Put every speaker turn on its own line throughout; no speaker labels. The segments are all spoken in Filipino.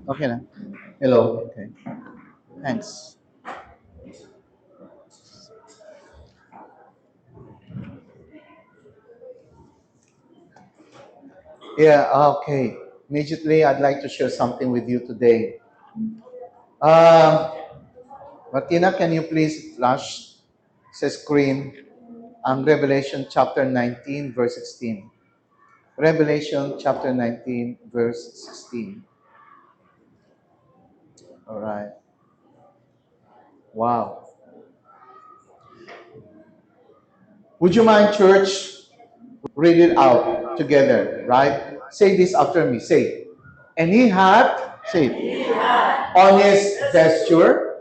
Okay na. Hello. Okay. Thanks. Yeah, okay. Immediately, I'd like to share something with you today. Um, Martina, can you please flash sa screen ang Revelation chapter 19, verse 16? Revelation chapter 19, verse 16. All right. Wow. Would you mind, church, read it out together, right? Say this after me. Say, and he had, say it, on his vesture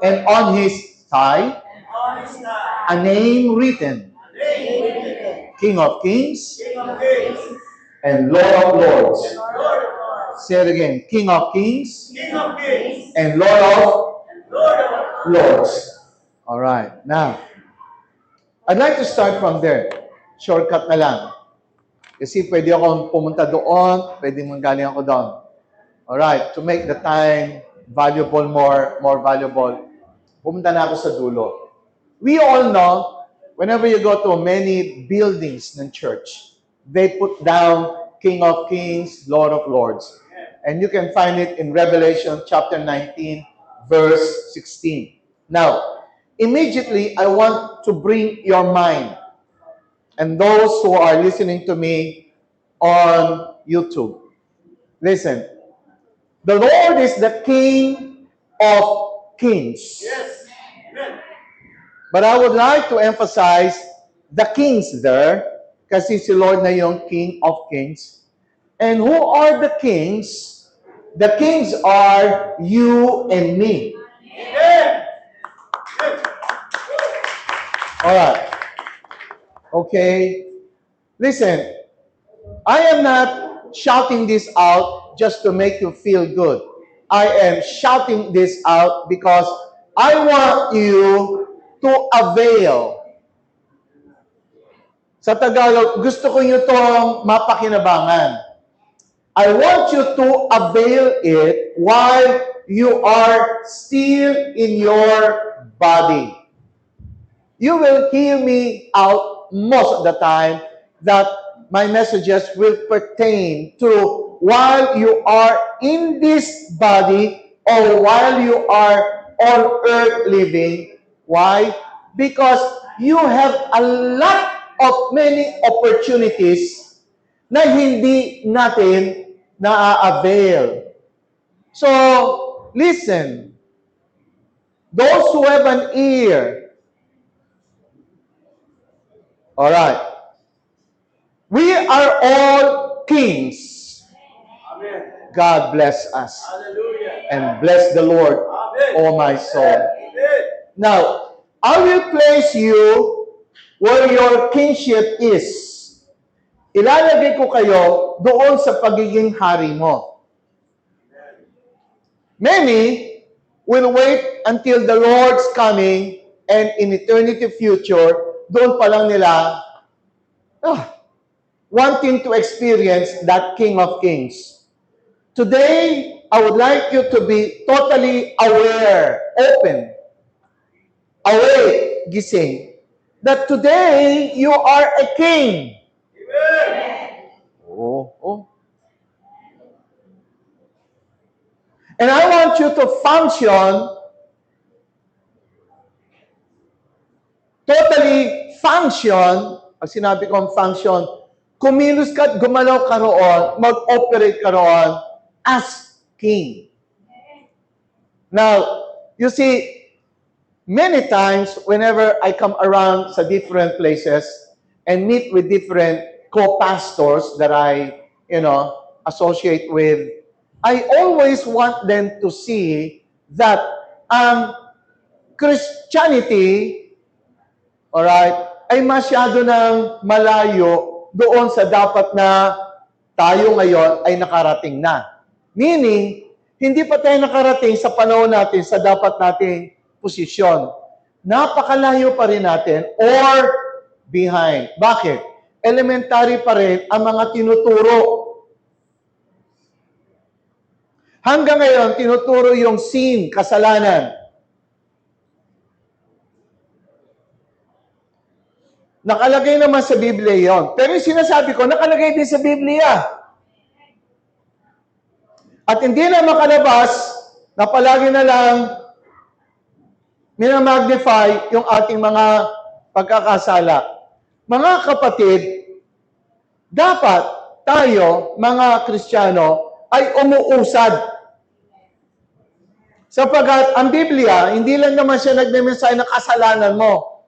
and on his thigh a name written, King of Kings and Lord of Lords. Say it again, King of Kings and Lord of Lords. All right. Now, I'd like to start from there. Shortcut na lang. Kasi pwede akong pumunta doon, pwede manggaling ako doon. All right. To make the time valuable, more valuable, pumunta na ako sa dulo. We all know, whenever you go to many buildings ng church, they put down King of Kings, Lord of Lords. And you can find it in Revelation chapter 19, verse 16. Now, immediately, I want to bring your mind, and those who are listening to me on YouTube. Listen, the Lord is the King of Kings.
Yes. Amen.
But I would like to emphasize the kings there, kasi si Lord na yung King of Kings. And who are the kings? The kings are you and me.
Amen.
All right. Okay. Listen, I am not shouting this out just to make you feel good. I am shouting this out because I want you to avail. Sa Tagalog, gusto ko nyo itong mapakinabangan. I want you to avail it while you are still in your body. You will hear me out most of the time that my messages will pertain to while you are in this body or while you are on earth living. Why? Because you have a lot of many opportunities na hindi natin na-avail. So, listen. Those who have an ear, all right. We are all kings.
Amen.
God bless us.
Hallelujah.
And bless the Lord,
Amen.
O my soul.
Amen.
Now, I will place you where your kingship is. Ilalagay ko kayo doon sa pagiging hari mo. Many will wait until the Lord's coming and in eternity future, doon pa lang nila wanting to experience that King of Kings. Today, I would like you to be totally aware, open, awake, gising, that today you are a king.
Amen.
Oh. And I want you to function, totally function, pag sinabi kong function, kumilos ka at gumalaw ka roon, mag-operate ka roon as king. Now, you see, many times, whenever I come around sa different places and meet with different co-pastors that I, associate with, I always want them to see that Christianity, alright, ay masyado ng malayo doon sa dapat na tayo ngayon ay nakarating na. Meaning, hindi pa tayo nakarating sa panahon natin sa dapat nating posisyon. Napakalayo pa rin natin or behind. Bakit? Elementary pa rin ang mga tinuturo. Hanggang ngayon, tinuturo yung sin, kasalanan. Nakalagay naman sa Biblia yon. Pero yung sinasabi ko, nakalagay din sa Biblia. At hindi na makalabas na palagi na lang minamagnify yung ating mga pagkakasala. Mga kapatid, dapat tayo, mga Kristiyano, ay umuusad. Sapagkat ang Biblia, hindi lang naman siya nagme-mensahe ng kasalanan mo.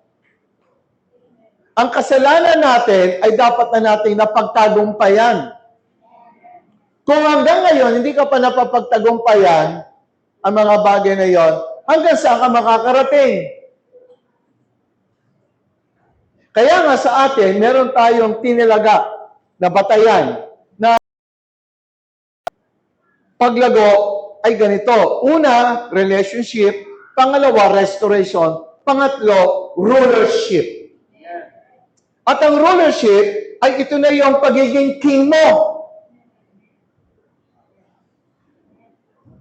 Ang kasalanan natin ay dapat na nating napagtagumpayan. Kung hanggang ngayon, hindi ka pa napapagtagumpayan ang mga bagay na yon, hanggang saan ka makakarating? Kaya nga sa atin, meron tayong tinilaga na batayan na paglago ay ganito. Una, relationship. Pangalawa, restoration. Pangatlo, rulership. At ang rulership ay ito na yung pagiging king mo.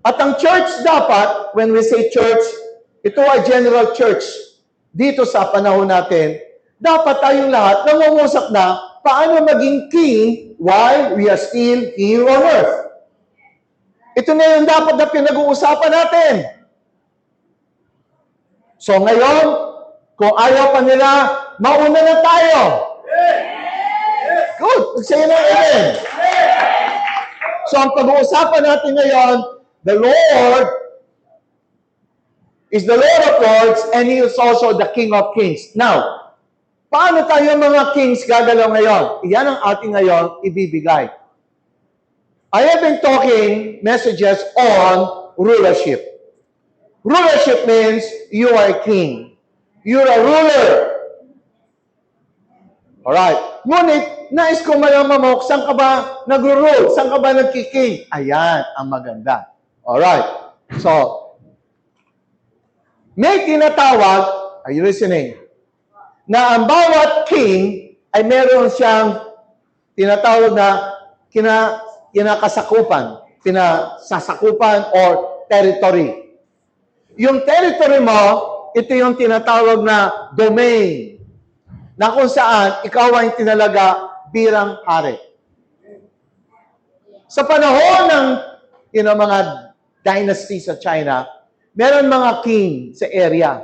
At ang church dapat, when we say church, ito ay general church. Dito sa panahon natin, dapat tayong lahat nangungusap na paano maging king while we are still here on earth. Ito na yung dapat na pinag-uusapan natin. So ngayon, kung ayaw pa nila, mauna na tayo. Good. Say na amen. So ang pag-uusapan natin ngayon, the Lord is the Lord of Lords and He is also the King of Kings. Now, paano tayo mga kings gagalaw ngayon? Iyan ang ating ngayon ibibigay. I have been talking messages on rulership. Rulership means you are a king. You're a ruler. Alright. Ngunit, nais ko malaman mo, saan ka ba nag-rule? Saan ka ba nagkiking? Ayan, ang maganda. Alright. So, may tinatawag, are you listening? Na ang bawat king ay meron siyang tinatawag na kinakasakupan, pinasasakupan or territory. Yung territory mo, ito yung tinatawag na domain, na kung saan ikaw ay tinalaga bilang hari. Sa panahon ng mga dynasty sa China, meron mga king sa area.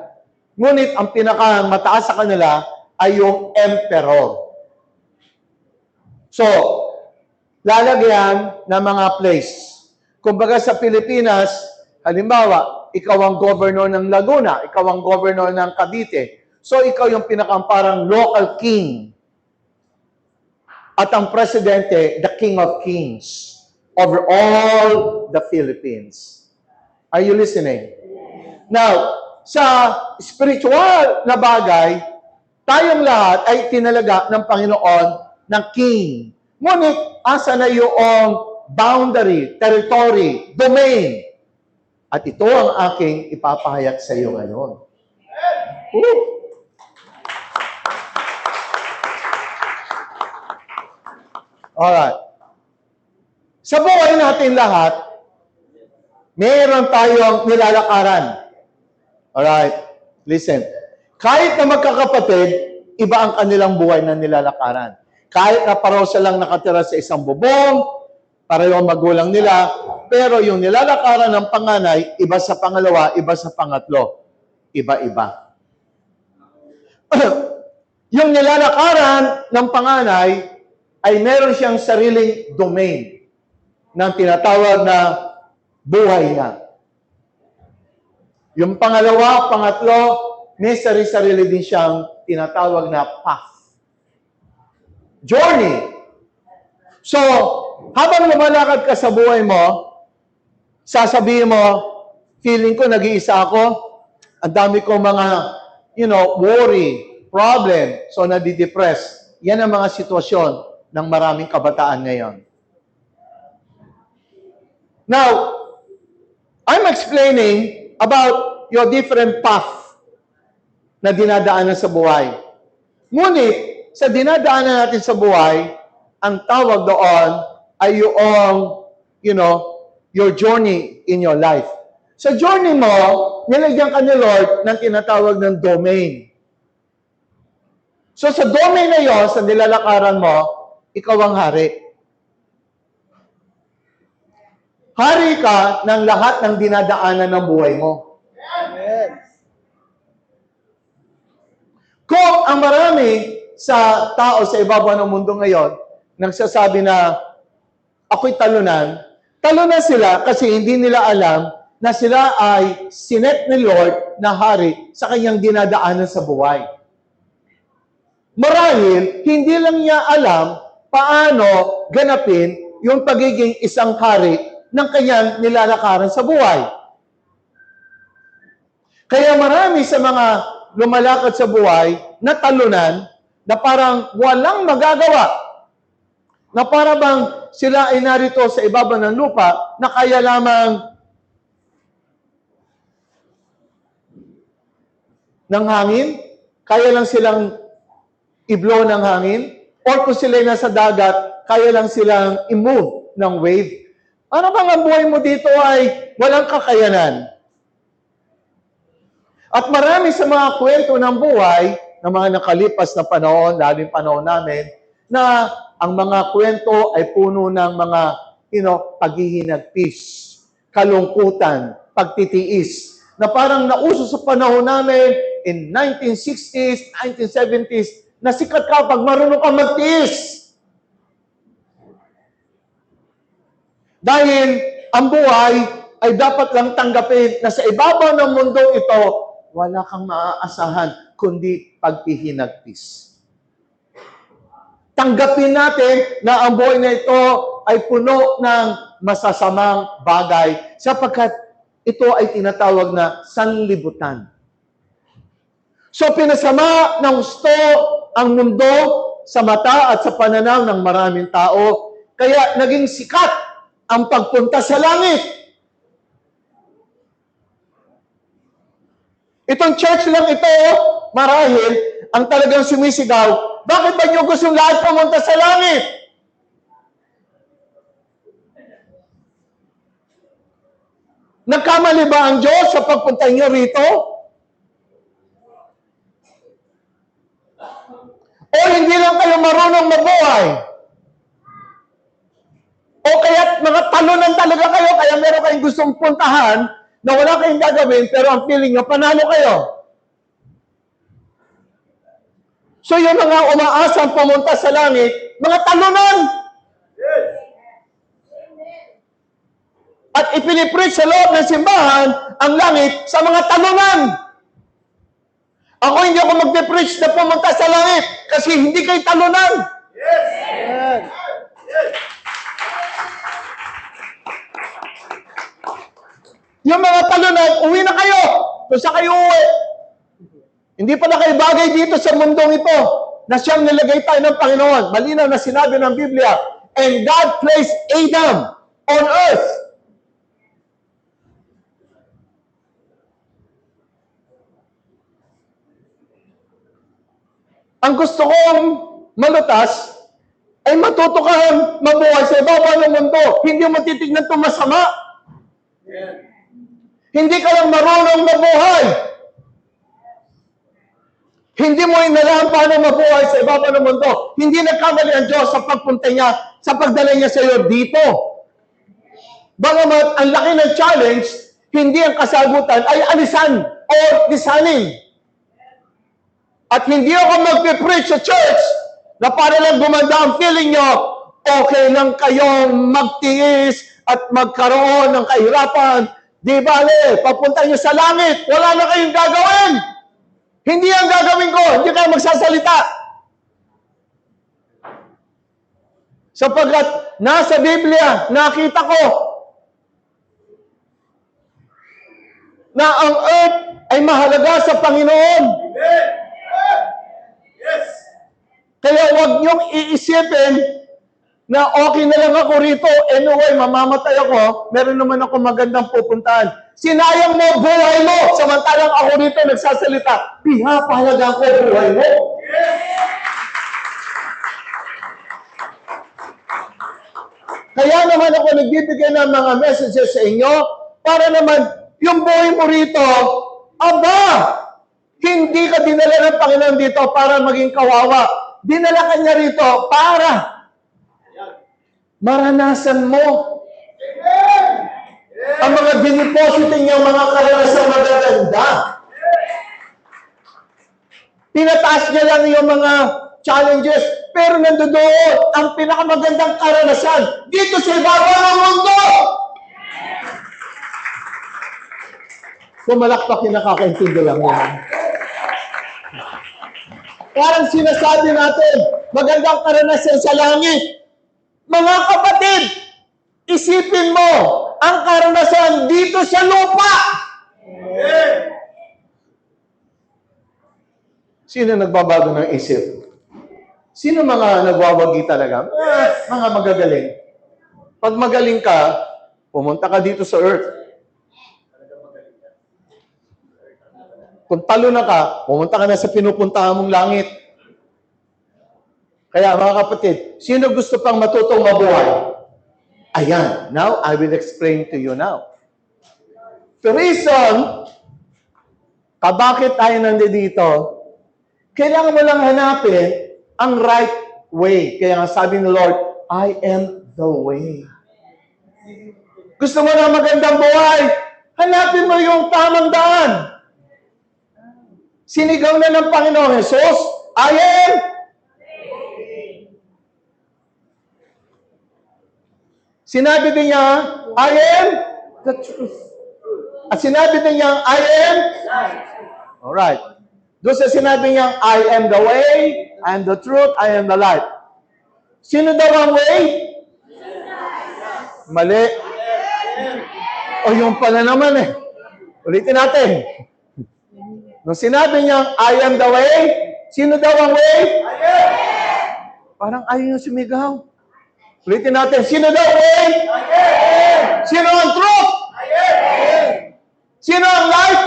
Ngunit ang pinakamataas sa kanila ay yung emperor. So, lalagyan ng mga place. Kumbaga sa Pilipinas, halimbawa, ikaw ang governor ng Laguna, ikaw ang governor ng Cavite. So, ikaw yung parang local king. At ang presidente, the King of Kings over all the Philippines. Are you listening? Now, sa spiritual na bagay, tayong lahat ay tinalaga ng Panginoon ng king. Ngunit, asa na yung boundary, territory, domain? At ito ang aking ipapahayag sa iyo ngayon. Woo! Alright. Sa buhay natin lahat, mayroon tayong nilalakaran. Alright. Listen. Kahit na magkakapatid, iba ang kanilang buhay na nilalakaran. Kahit na pareho silang nakatira sa isang bubong, pareho ang magulang nila, pero yung nilalakaran ng panganay, iba sa pangalawa, iba sa pangatlo. Iba-iba. Yung nilalakaran ng panganay ay meron siyang sariling domain ng tinatawag na buhay niya. Yung pangalawa, pangatlo, may sarili-sarili din siyang tinatawag na path. Journey. So, habang lumalakad ka sa buhay mo, sasabihin mo, feeling ko nag-iisa ako, ang dami kong mga, worry, problem, so nadidepress. Yan ang mga sitwasyon ng maraming kabataan ngayon. Now, I'm explaining about your different path na dinadaanan sa buhay. Ngunit, sa dinadaanan natin sa buhay, ang tawag doon ay your journey in your life. Sa journey mo, nilagyan ka ni Lord ng tinatawag ng domain. So sa domain na yon, sa nilalakaran mo, ikaw ang hari. Hari ka ng lahat ng dinadaanan ng buhay mo.
Amen.
Kung ang marami sa tao sa ibabaw ng mundo ngayon, nagsasabi na, ako'y talunan sila kasi hindi nila alam na sila ay sinet ni Lord na hari sa kanyang dinadaanan sa buhay. Marahil, hindi lang niya alam paano ganapin yung pagiging isang hari ng kanyang nilalakaran sa buhay. Kaya marami sa mga lumalakad sa buhay na talunan na parang walang magagawa. Na para bang sila ay narito sa ibaba ng lupa na kaya lamang ng hangin, kaya lang silang i-blow ng hangin, or kung sila ay nasa dagat, kaya lang silang i-move ng wave. Ano bang ang buhay mo dito ay walang kakayanan? At marami sa mga kwento ng buhay, ng mga nakalipas na panahon, lalo yung panahon namin, na ang mga kwento ay puno ng mga, paghihinagpis, kalungkutan, pagtitiis, na parang nauso sa panahon namin in 1960s, 1970s, na sikat ka pag marunong ka magtiis. Dahil ang buhay ay dapat lang tanggapin na sa ibabaw ng mundo ito, wala kang maaasahan kundi paghihinagpis. Tanggapin natin na ang buhay na ito ay puno ng masasamang bagay sapagkat ito ay tinatawag na sanlibutan. So pinasama ng gusto ang mundo sa mata at sa pananaw ng maraming tao. Kaya naging sikat ang pagpunta sa langit. Itong church lang ito, marahil, ang talagang sumisigaw, bakit ba niyo gustong lahat pumunta sa langit? Nagkamali ba ang Diyos sa pagpunta niyo rito? O hindi lang kayo marunong mabuhay? O kaya mga talunan talaga kayo, kaya meron kayong gustong puntahan na wala kayong gagawin, pero ang feeling nyo, panalo kayo. So yung mga umaasang pumunta sa langit, mga talunan. At ipinipreach sa loob ng simbahan ang langit sa mga talunan. Ako hindi ako mag-preach na pumunta sa langit kasi hindi kayo talunan.
Yes.
Yung mga talunan, uwi na kayo. Kung saan kayo uwi. Hindi pala kayo bagay dito sa mundong ito na siyang nilagay tayo ng Panginoon. Malinaw na sinabi ng Biblia, and God placed Adam on earth. Ang gusto kong malutas ay matuto kang mabuhay sa ibabaw ng mundo. Hindi mo titignan ito masama.
Amen.
Hindi ka lang marunong mabuhay. Hindi mo inalaman paano mabuhay sa ibabaw ng mundo. Hindi nagkamali ang Diyos sa pagpunta niya, sa pagdala niya sa iyo dito. Bagamat ang laki ng challenge, hindi ang kasagutan ay alisan o lisanin. At hindi ako magpipreach sa church na para lang gumanda ang feeling nyo, okay lang kayong magtiis at magkaroon ng kahirapan. Di bale, papunta nyo sa langit, wala na kayong gagawin. Hindi ang gagawin ko, hindi kayo magsasalita. Sapagkat nasa Biblia, nakita ko na ang earth ay mahalaga sa Panginoon.
Amen. Yes.
Kaya huwag niyong iisipin na okay na lang ako rito. Anyway, mamamatay ako. Meron naman ako magandang pupuntahan. Sinayang mo buhay mo. Samantalang ako rito nagsasalita. Pinapahalaga ko buhay mo. Kaya naman ako nagbibigay ng mga messages sa inyo para naman yung buhay mo rito, aba, hindi ka dinala ng Panginoon dito para maging kawawa. Dinala ka niya rito para maranasan mo ang mga dinipositin niyang mga karanasan magaganda. Tinataas niya lang yung mga challenges, pero nandoon ang pinakamagandang karanasan dito sa ibabaw ng mundo. Pumalakpak yung nakakaintindi lang yan. Parang sinasabi natin, magandang karanasan sa langit. Mga kapatid, isipin mo ang karanasan dito sa lupa. Sino nagbabago ng isip? Sino mga nagwawagi talaga? Mga magagaling. Pag magaling ka, pumunta ka dito sa earth. Kung talo na ka, pumunta ka na sa pinupuntahan mong langit. Kaya mga kapatid, sino gusto pang matutong mabuhay? Ayan, now I will explain to you now. The reason, bakit tayo nandito, kailangan mo lang hanapin ang right way. Kaya nga sabi ng Lord, I am the way. Gusto mo na magandang buhay? Hanapin mo yung tamang daan. Sinigaw na ng Panginoong Jesus, I am. Sinabi din niya, I am the truth. At sinabi din niya, I am. Alright. Doon sa sinabi niya, I am the way, I am the truth, I am the life. Sino daw ang way? Mali. O yung pala naman eh. Ulitin natin. Nung sinabi niya, I am the way, sino daw ang way? Parang ayaw yung sumigaw. Ulitin natin, sino daw ang way? Sino ang truth? Sino ang life?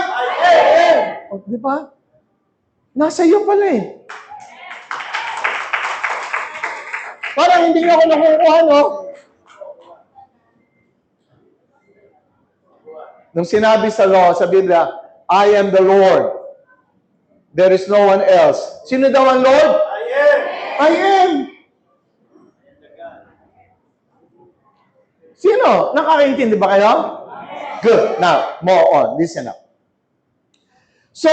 O, di ba? Nasa iyo pala eh. Parang hindi niyo ako nakukuha, no? Nung sinabi sa law, sa Biblia, I am the Lord. There is no one else. Sino daw ang Lord? I am. Sino? Nakakaintindi ba kayo? Good. Now, more on. Listen up. So,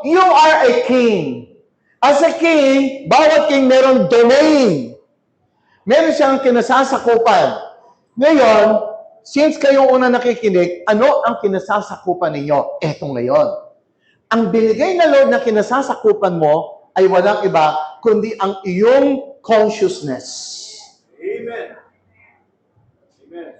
you are a king. As a king, bawat king meron domain. Meron siyang kinasasakupan. Ngayon, since kayo una nakikinig, ano ang kinasasakupan ninyo? Eto ngayon. Ang binigay na Lord na kinasasakupan mo ay walang iba, kundi ang iyong consciousness.
Amen. Amen.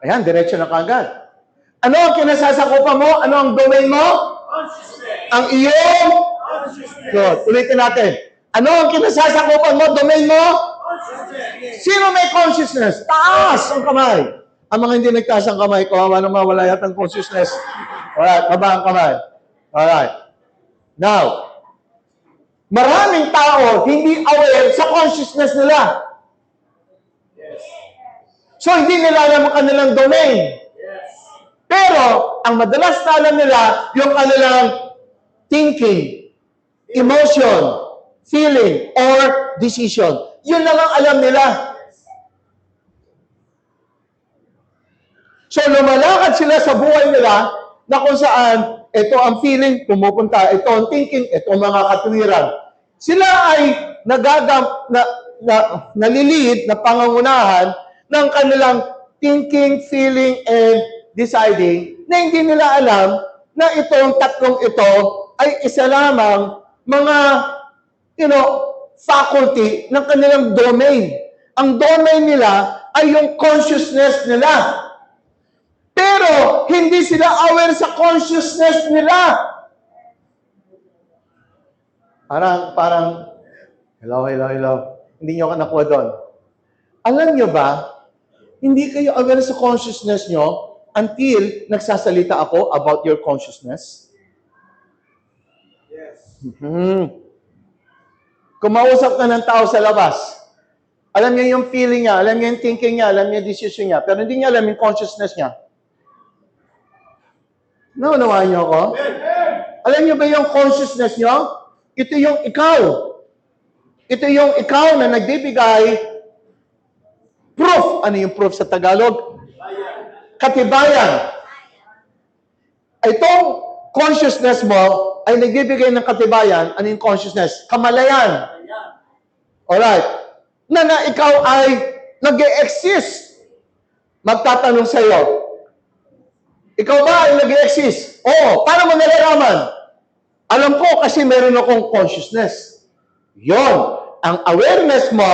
Ayan, diretso na kagad. Ano ang kinasasakupan mo? Ano ang domain mo?
Consciousness.
Ang iyong...
Consciousness.
Good. Ulitin natin. Ano ang kinasasakupan mo? Domain mo?
Consciousness.
Sino may consciousness? Taas ang kamay. Ang mga hindi nagtaas ang kamay, kawawa naman, wala yatang consciousness. Alright, baba ang kamay. Alright. Now, maraming tao hindi aware sa consciousness nila. So, hindi nila alam ang kanilang domain. Pero, ang madalas na alam nila, yung kanilang thinking, emotion, feeling, or decision. Yun lang ang alam nila. So, lumalakad sila sa buhay nila na kung saan ito ang feeling, pumupunta, ito ang thinking, ito ang mga katwiran. Sila ay nalilid na pangangunahan ng kanilang thinking, feeling, and deciding na hindi nila alam na itong tatlong ito ay isa lamang mga, faculty ng kanilang domain. Ang domain nila ay yung consciousness nila. Pero, hindi sila aware sa consciousness nila. Parang, hello. Hindi nyo ka nakuha doon. Alam nyo ba, hindi kayo aware sa consciousness nyo until nagsasalita ako about your consciousness?
Yes.
Kumausap ka ng tao sa labas. Alam niya yung feeling niya, alam niya yung thinking niya, alam niya yung decision niya, pero hindi niya alam yung consciousness niya. Naunawaan niyo ako? Alam niyo ba yung consciousness niyo? Ito yung ikaw. Ito yung ikaw na nagbibigay proof. Ano yung proof sa Tagalog? Katibayan. Itong consciousness mo ay nagbibigay ng katibayan. Ano yung consciousness? Kamalayan. Alright. Na ikaw ay nag-e-exist. Magtatanong sa iyo, ikaw ba ay nag-e-exist? Oo. Paano mo nalalaman? Alam ko kasi meron akong consciousness. Yon. Ang awareness mo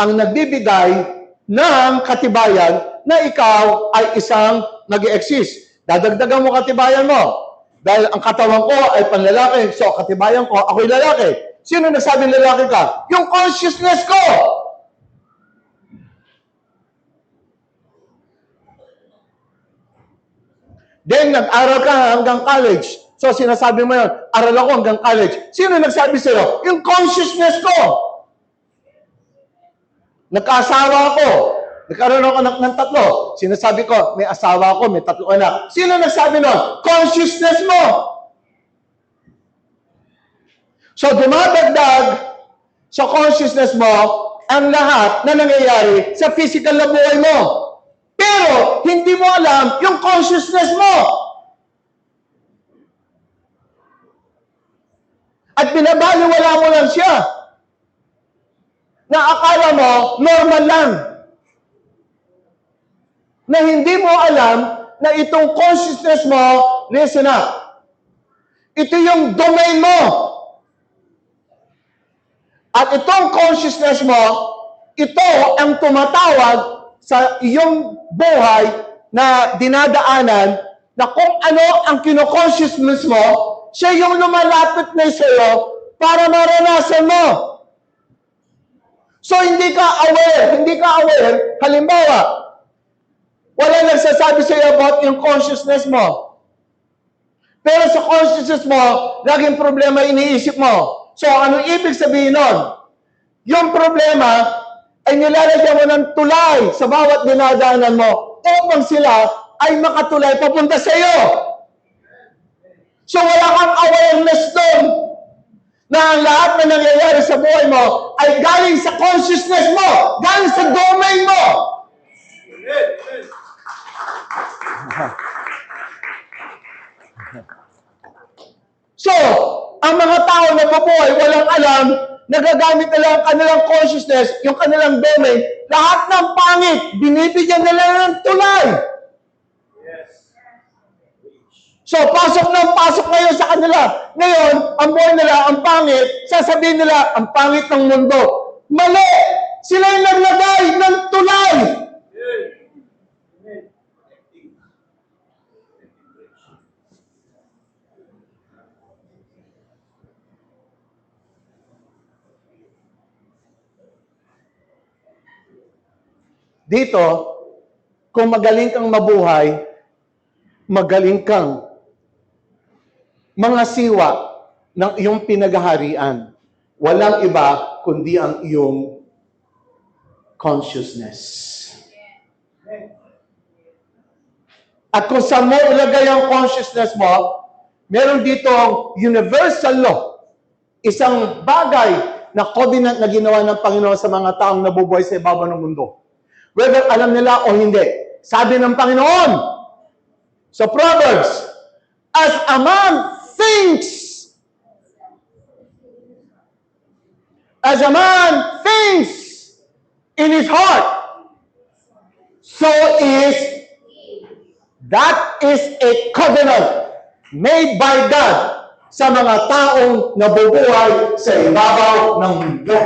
ang nagbibigay ng katibayan na ikaw ay isang nag-e-exist. Dadagdagan mo katibayan mo. Dahil ang katawan ko ay panlalaki, so katibayan ko, ako'y lalaki. Sino nagsabing lalaki ka? Yung consciousness ko! Then, nag-aral ka hanggang college. So, sinasabi mo yun, aral ako hanggang college. Sino nagsabi sa'yo? Yung consciousness ko! Nagkaasawa ako. Nagkaroon ako ng tatlo. Sinasabi ko, may asawa ako, may 3 anak. Sino nagsabi nun? Consciousness mo! So, dumadagdag sa consciousness mo ang lahat na nangyayari sa physical na buhay mo. Pero, hindi mo alam yung consciousness mo. At binabaliwala mo lang siya. Na akala mo, normal lang. Na hindi mo alam na itong consciousness mo, listen up. Ito yung domain mo. At itong consciousness mo, ito ang tumatawag sa iyong buhay na dinadaanan na kung ano ang kino-consciousness mo, siya yung lumalapit na sa iyo para maranasan mo. So, hindi ka aware. Halimbawa, wala nagsasabi sa iyo about yung consciousness mo. Pero sa consciousness mo, laging problema iniisip mo. So, anong ibig sabihin nun? Yung problema ay nilalagyan mo ng tulay sa bawat dinadaanan mo upang sila ay makatulay papunta sa iyo. So, wala kang awareness doon na ang lahat na nangyayari sa buhay mo ay galing sa consciousness mo, galing sa domain mo. So, ang mga tao na mabuhay, walang alam, nagagamit nila ang kanilang consciousness, yung kanilang domain, lahat ng pangit, binibigyan nila ng tulay. So, pasok ngayon sa kanila. Ngayon, ang buhay nila, ang pangit, sasabihin nila, ang pangit ng mundo. Mali! Sila yung naglagay ng tulay! Dito, kung magaling kang mabuhay, magaling kang mga siwa ng iyong pinaghaharian. Walang iba kundi ang iyong consciousness. At kung saan mo ilagay ang consciousness mo, meron dito ang universal law. Isang bagay na covenant na ginawa ng Panginoon sa mga taong nabubuhay sa ibabaw ng mundo. Whether alam nila o hindi. Sabi ng Panginoon sa Proverbs, as a man thinks, in his heart, so is, that is a covenant made by God sa mga taong nabubuhay sa ibabaw ng mundo.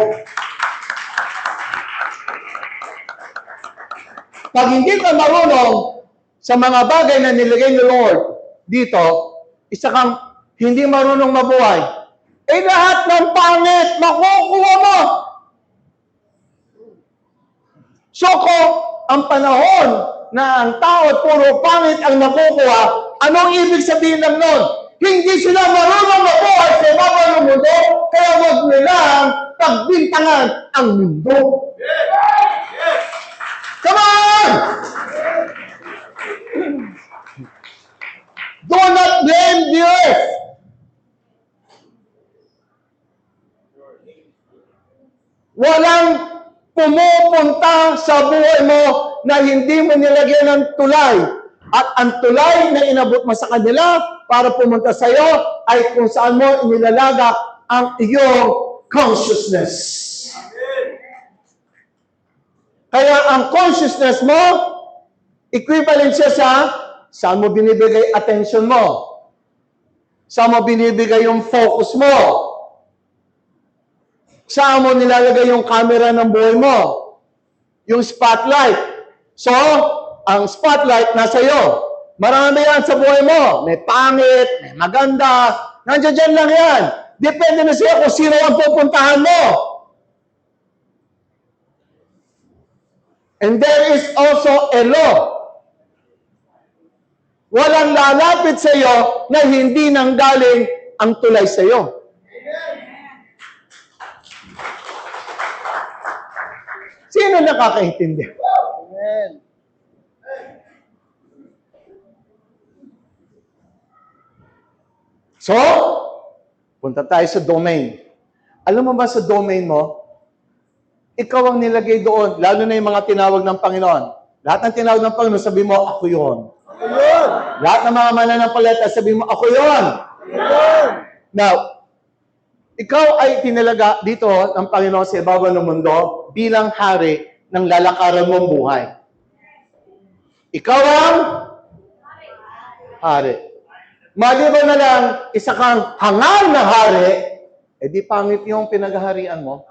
Pag hindi ka marunong sa mga bagay na nilagay ni Lord dito, isa kang hindi marunong mabuhay, eh lahat ng pangit makukuha mo. So kung ang panahon na ang tao puro pangit ang nakukuha, anong ibig sabihin ng nun? Hindi sila marunong mabuhay sa ibabaw ng mundo, kaya wag nilang pagbintangan ang mundo. Come on! Do not blame the earth. Walang pumupunta sa buhay mo na hindi mo nilagyan ng tulay. At ang tulay na inabot mo sa kanila para pumunta sa iyo ay kung saan mo inilalaga ang iyong consciousness. Kaya ang consciousness mo, equivalent siya sa saan mo binibigay attention mo. Saan mo binibigay yung focus mo. Saan mo nilalagay yung camera ng buhay mo. Yung spotlight. So, ang spotlight nasa iyo. Marami yan sa buhay mo. May pangit, may maganda. Nandiyan dyan lang yan. Depende na siya kung sino ang pupuntahan mo. And there is also a law. Walang lalapit sa iyo na hindi nanggaling ang tulay sa iyo. Sino nakakaintindi?
Amen.
So, punta tayo sa domain. Alam mo ba sa domain mo, ikaw ang nilagay doon, lalo na yung mga tinawag ng Panginoon. Lahat ng tinawag ng Panginoon, sabi mo, ako yun.
Ayun.
Lahat ng mga mananampalataya, sabi mo, ako yun.
Ayun.
Now, ikaw ay tinalaga dito ng Panginoon sa ibabaw ng mundo bilang hari ng lalakaran mong buhay. Ikaw ang hari. Maliban na lang, isa kang hangal na hari, edi pangit yung pinaghaharian mo.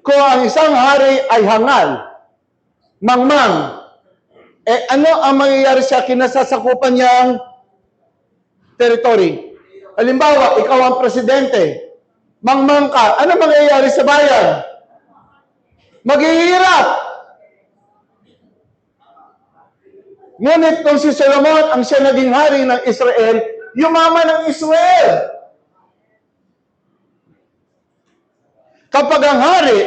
Kung ang isang hari ay hangal, mangmang, ano ang mangyayari sa kinasasakupan niyang territory? Halimbawa, ikaw ang presidente, mangmang ka, ano mangyayari sa bayan? Maghihirap. Ngunit kung si Solomon ang siya naging hari ng Israel, yumaman ng Israel. Kapag ang hari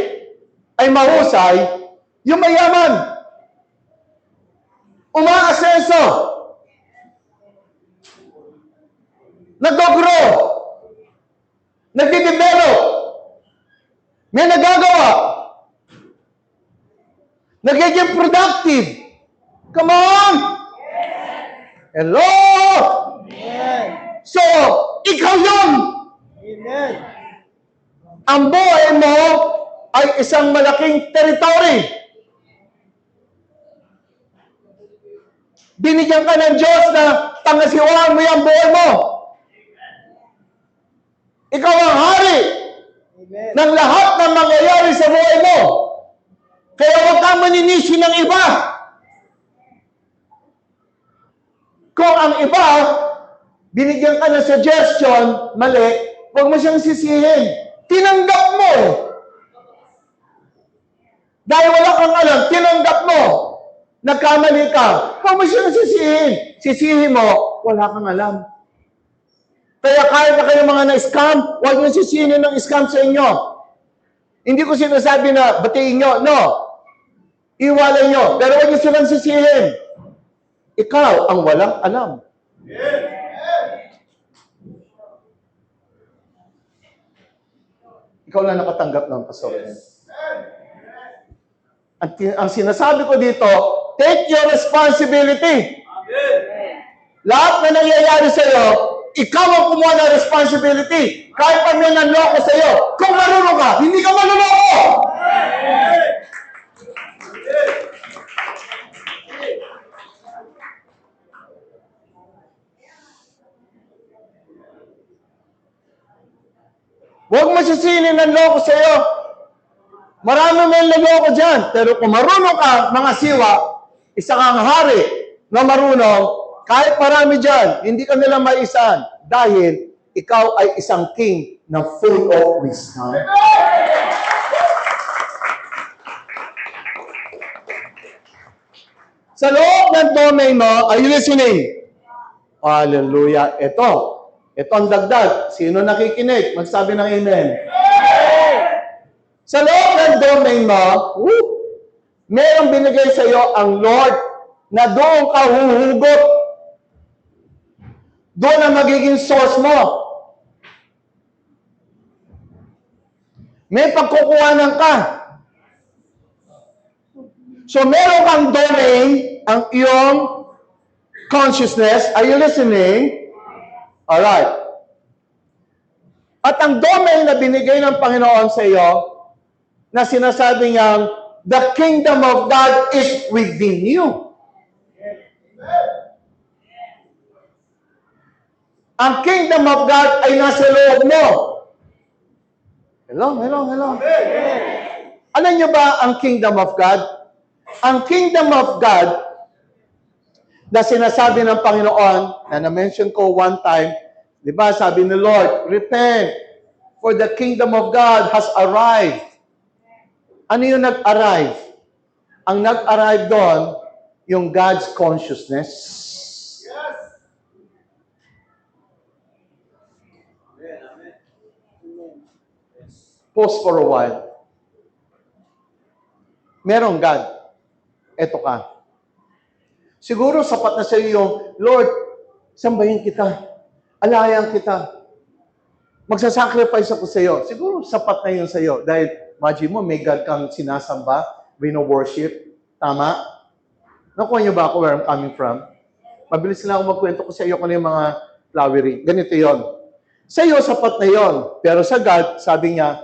ay mahusay, yung mayaman, umaasenso, nag-grow, nagde-develop, may nagagawa, nagiging productive. Come on! Hello!
Amen.
So, ikaw yun!
Amen.
Ang buhay mo ay isang malaking territory. Binigyan ka ng Diyos na pangasiwaan mo yung buhay mo. Ikaw ang hari
Amen.
ng lahat ng mangyayari sa buhay mo. Kaya huwag kang maninisi ng iba. Kung ang iba, binigyan ka ng suggestion, mali, huwag mo siyang sisihin. Tinanggap mo. Dahil wala kang alam, tinanggap mo. Nagkamali ka. Huwag mo siyang sisihin. Sisihin mo, wala kang alam. Kaya kahit na kayo mga na-scam, huwag nyo sisihin ng scam sa inyo. Hindi ko sinasabi na batiin nyo. No. Iwalay nyo. Pero huwag nyo silang sisihin. Ikaw ang walang alam. Ikaw lang nakatanggap ng pastor. Ang sinasabi ko dito, take your responsibility. Lahat na nangyayari sa iyo, ikaw ang kumuha ng responsibility. Kahit pa may nanloko sa iyo, kung marunong ka, hindi ka manloloko. Huwag mo sisinin ng loko sa iyo. Marami may naloko dyan. Pero kung marunong ka, mga siwa, isa kang hari na marunong, kahit marami dyan, hindi ka nila maisan. Dahil ikaw ay isang king na full of wisdom. Sa loob ng domain mo, are you listening? Hallelujah. Ito ang dagdag. Sino nakikinig? Magsabi ng amen. Sa loob ng domain mo, merong binigay sa iyo ang Lord na doon ka huhugot. Doon ang magiging source mo. May pagkukuhanan ka. So, meron kang domain, ang iyong consciousness. Are you listening? Alright. At ang domain na binigay ng Panginoon sa iyo, na sinasabi niyang, the kingdom of God is within you. Ang kingdom of God ay nasa loob mo. Hello. Alam niyo ba ang kingdom of God? Ang kingdom of God na sinasabi ng Panginoon, na na-mention ko one time, di ba, sabi ni Lord, repent, for the kingdom of God has arrived. Ano yung nag-arrive? Ang nag-arrive doon, yung God's consciousness. Yes. Pause for a while. Merong God. Eto ka. Siguro sapat na sa iyo yung, Lord, sambahin kita. Alayan kita. Magsasacrifice ako sa iyo. Siguro sapat na yun sa iyo. Dahil, imagine mo, may God kang sinasamba, wino-worship. Tama? Nakuha niyo ba ako where I'm coming from? Mabilis lang ako magkwento ko sa iyo kung ano yung mga flowery. Ganito yon. Sa iyo, sapat na yon. Pero sa God, sabi niya,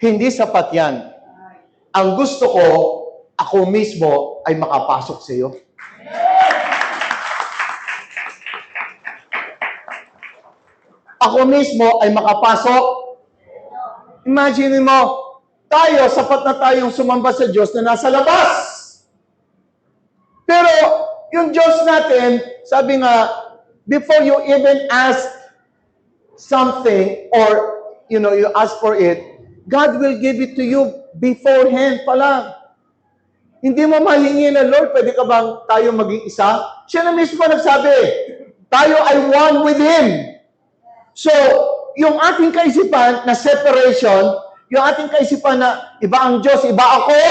hindi sapat yan. Ang gusto ko, ako mismo ay makapasok sa iyo. Ako mismo ay makapasok. Imagine mo, tayo, sapat na tayong sumamba sa Diyos na nasa labas. Pero, yung Diyos natin, sabi nga, before you even ask something or, you ask for it, God will give it to you beforehand pa lang. Hindi mo mahingi na, Lord, pwede ka bang tayo maging isa? Siya na mismo nagsabi, tayo ay one with Him. So, yung ating kaisipan na separation, yung ating kaisipan na iba ang Diyos, iba ako.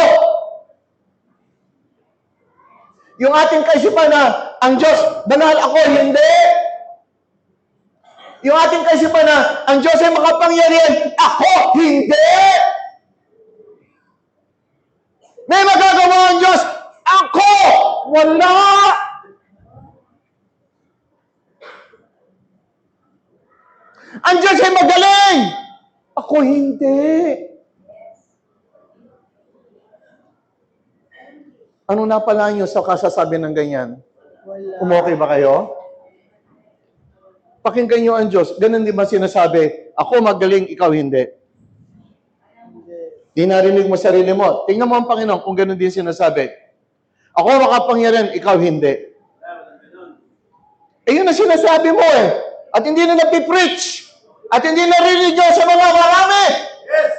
Yung ating kaisipan na ang Diyos, banal ako, hindi. Yung ating kaisipan na ang Diyos ay makapangyarihan, ako, hindi. May magagawa ang Diyos, ako, wala. Ang Diyos ay magaling, ako hindi. Ano na pala nyo sa kasasabi ng ganyan?
Wala.
Okay ba kayo? Pakinggan nyo ang Diyos. Ganun di ba sinasabi, ako magaling, ikaw hindi. Di narinig mo sarili mo. Tingnan mo ang Panginoon kung ganun din sinasabi. Ako makapangyarihan, ikaw hindi. Eh yun na sinasabi mo eh. At hindi na napipreach. At hindi narinig nyo sa mga marami. Yes.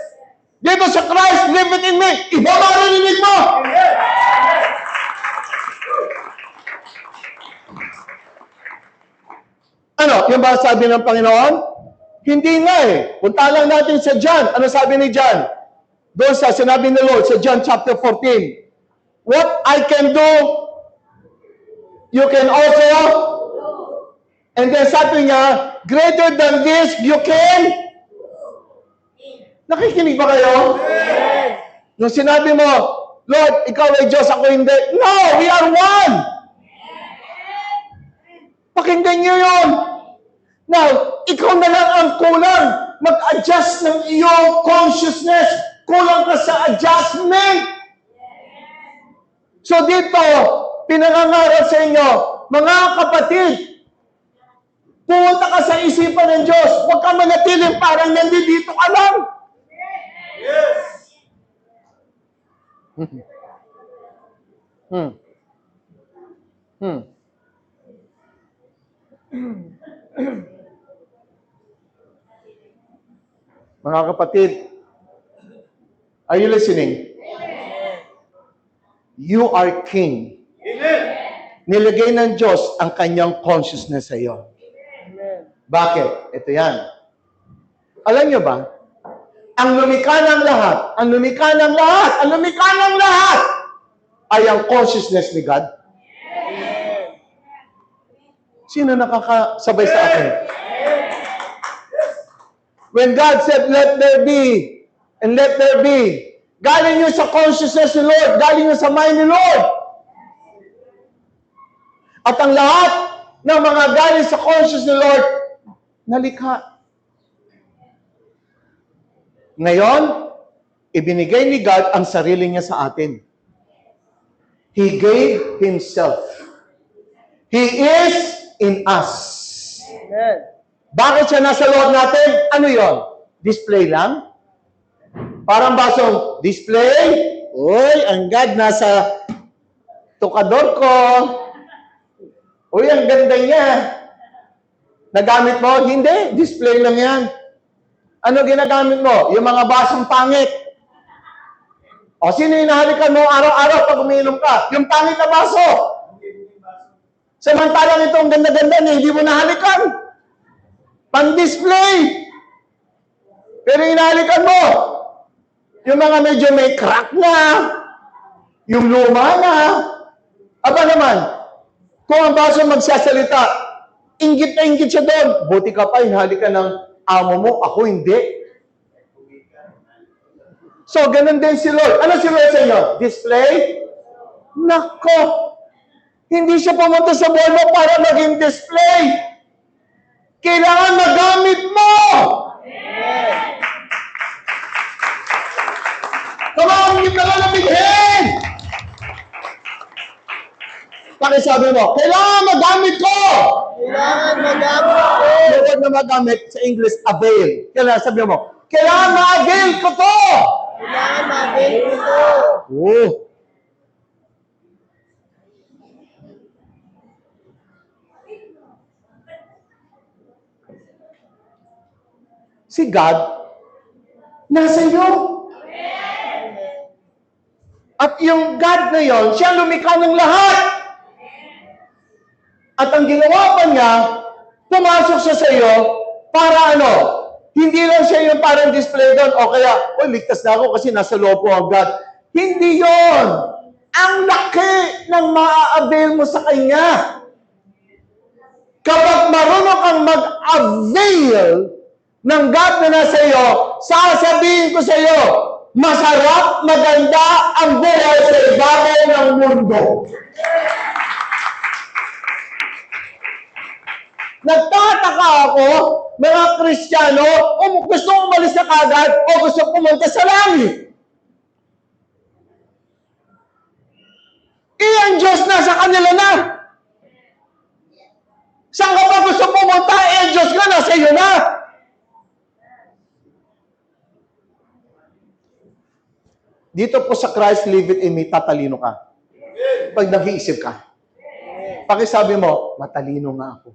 Dito sa Christ, live it in me. Iba marinig mo. Yes. Ano? Yung ba sabi ng Panginoon? Hindi nga eh. Punta lang natin sa John. Ano sabi ni John? Doon sa sinabi ni Lord sa John chapter 14. What I can do, you can also. And then sabi niya, greater than this, you can. Nakikinig ba kayo? Nung sinabi mo, Lord, ikaw ay Diyos, ako hindi. No, we are one. Pakinggan niyo yun. Now, ikaw na lang ang kulang. Mag-adjust ng iyong consciousness. Kulang ka sa adjustment. So dito, pinangangaral sa inyo, mga kapatid, pumunta ka sa isipan ng Diyos. Huwag ka manatiling parang nandito ka lang. Yes. Mga kapatid, are you listening? You are king. Amen. Nilagay ng Diyos ang kanyang consciousness sa iyo.
Amen.
Bakit? Ito yan. Alam niyo ba, ang lumikha ng lahat, ang lumikha ng lahat, ang lumikha ng lahat ay ang consciousness ni God? Sino nakakasabay sa akin? When God said, let there be, and let there be, galing yun sa consciousness ni Lord, galing yun sa mind ni Lord. At ang lahat ng mga galing sa consciousness ni Lord, nalikha. Ngayon, ibinigay ni God ang sarili niya sa atin. He gave Himself. He is in us.
Amen.
Bakit siya nasa loob natin? Ano yon? Display lang? Parang basong display? Uy, ang God nasa tukador ko. Uy, ang ganda niya. Nagamit mo? Hindi. Display lang yan. Ano ginagamit mo? Yung mga basong pangit. O sino yung nahalikan mo araw-araw pag umiinom ka? Yung pangit na baso. Samantalang ito ang ganda-ganda niya, hindi mo nahalikan. Pang-display. Pero inahalikan mo. Yung mga medyo may crack na. Yung luma na. Aba naman, kung ang baso magsasalita, inggit na inggit siya doon. Buti ka pa, inahalikan ng amo mo, ako hindi. So, ganun din si Lord. Ano si Lord sa inyo? Display? Nako! Hindi siya pumunta sa buhay mo para maging display. Kailangan magamit mo! Come on, hindi ka lalabighin! Pakisabi mo, kailangan magamit ko!
Kailangan magamit ko.
Yung word na magamit sa English, avail. Kailangan sabi mo, kailangan ma-avail ko to!
Kailangan magamit ko ito.
Oh. Si God, nasa iyo. At yung God na yon, siya lumikha ng lahat. At ang ginawa pa niya, pumasok siya sa iyo para ano? Hindi lang siya yung parang display doon, o kaya, ligtas na ako kasi nasa loob ko ang God. Hindi yon. Ang laki ng maa-avail mo sa Kanya. Kapag marunong kang mag-avail ng God na nasa iyo, sasabihin ko sa iyo, masarap, maganda ang buhay sa ibabaw ng mundo. Nagtataka ako, mga Kristiyano, gusto umalis na kagad o gusto pumunta sa langit. Ang Diyos na sa kanila na. Saan ka ba gusto pumunta? Ang Diyos ka nasa iyo na. Dito po sa Christ, live it in me, tatalino ka. Pag nag-iisip ka. Pakisabi mo, matalino nga ako.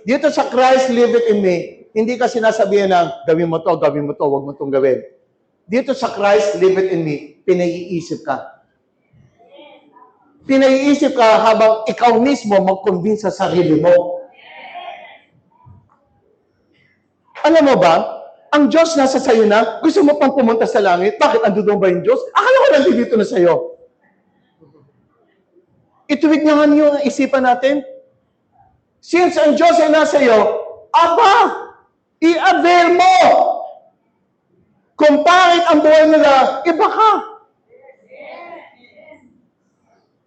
Dito sa Christ, live it in me, hindi ka sinasabihan ng, gawin mo to, wag mo tong gawin. Dito sa Christ, live it in me, pinaiisip ka. Pinaiisip ka habang ikaw mismo mag-convince sa sarili mo. Alam mo ba, ang Diyos nasa sayo na, gusto mo pang pumunta sa langit, bakit andun ba yung Diyos? Akala ko nandito na sayo. Ituwid nga yung isipan natin. Since ang Diyos ay nasa iyo, aba, i-avail mo. Kung pangit ang buhay nila, iba ka.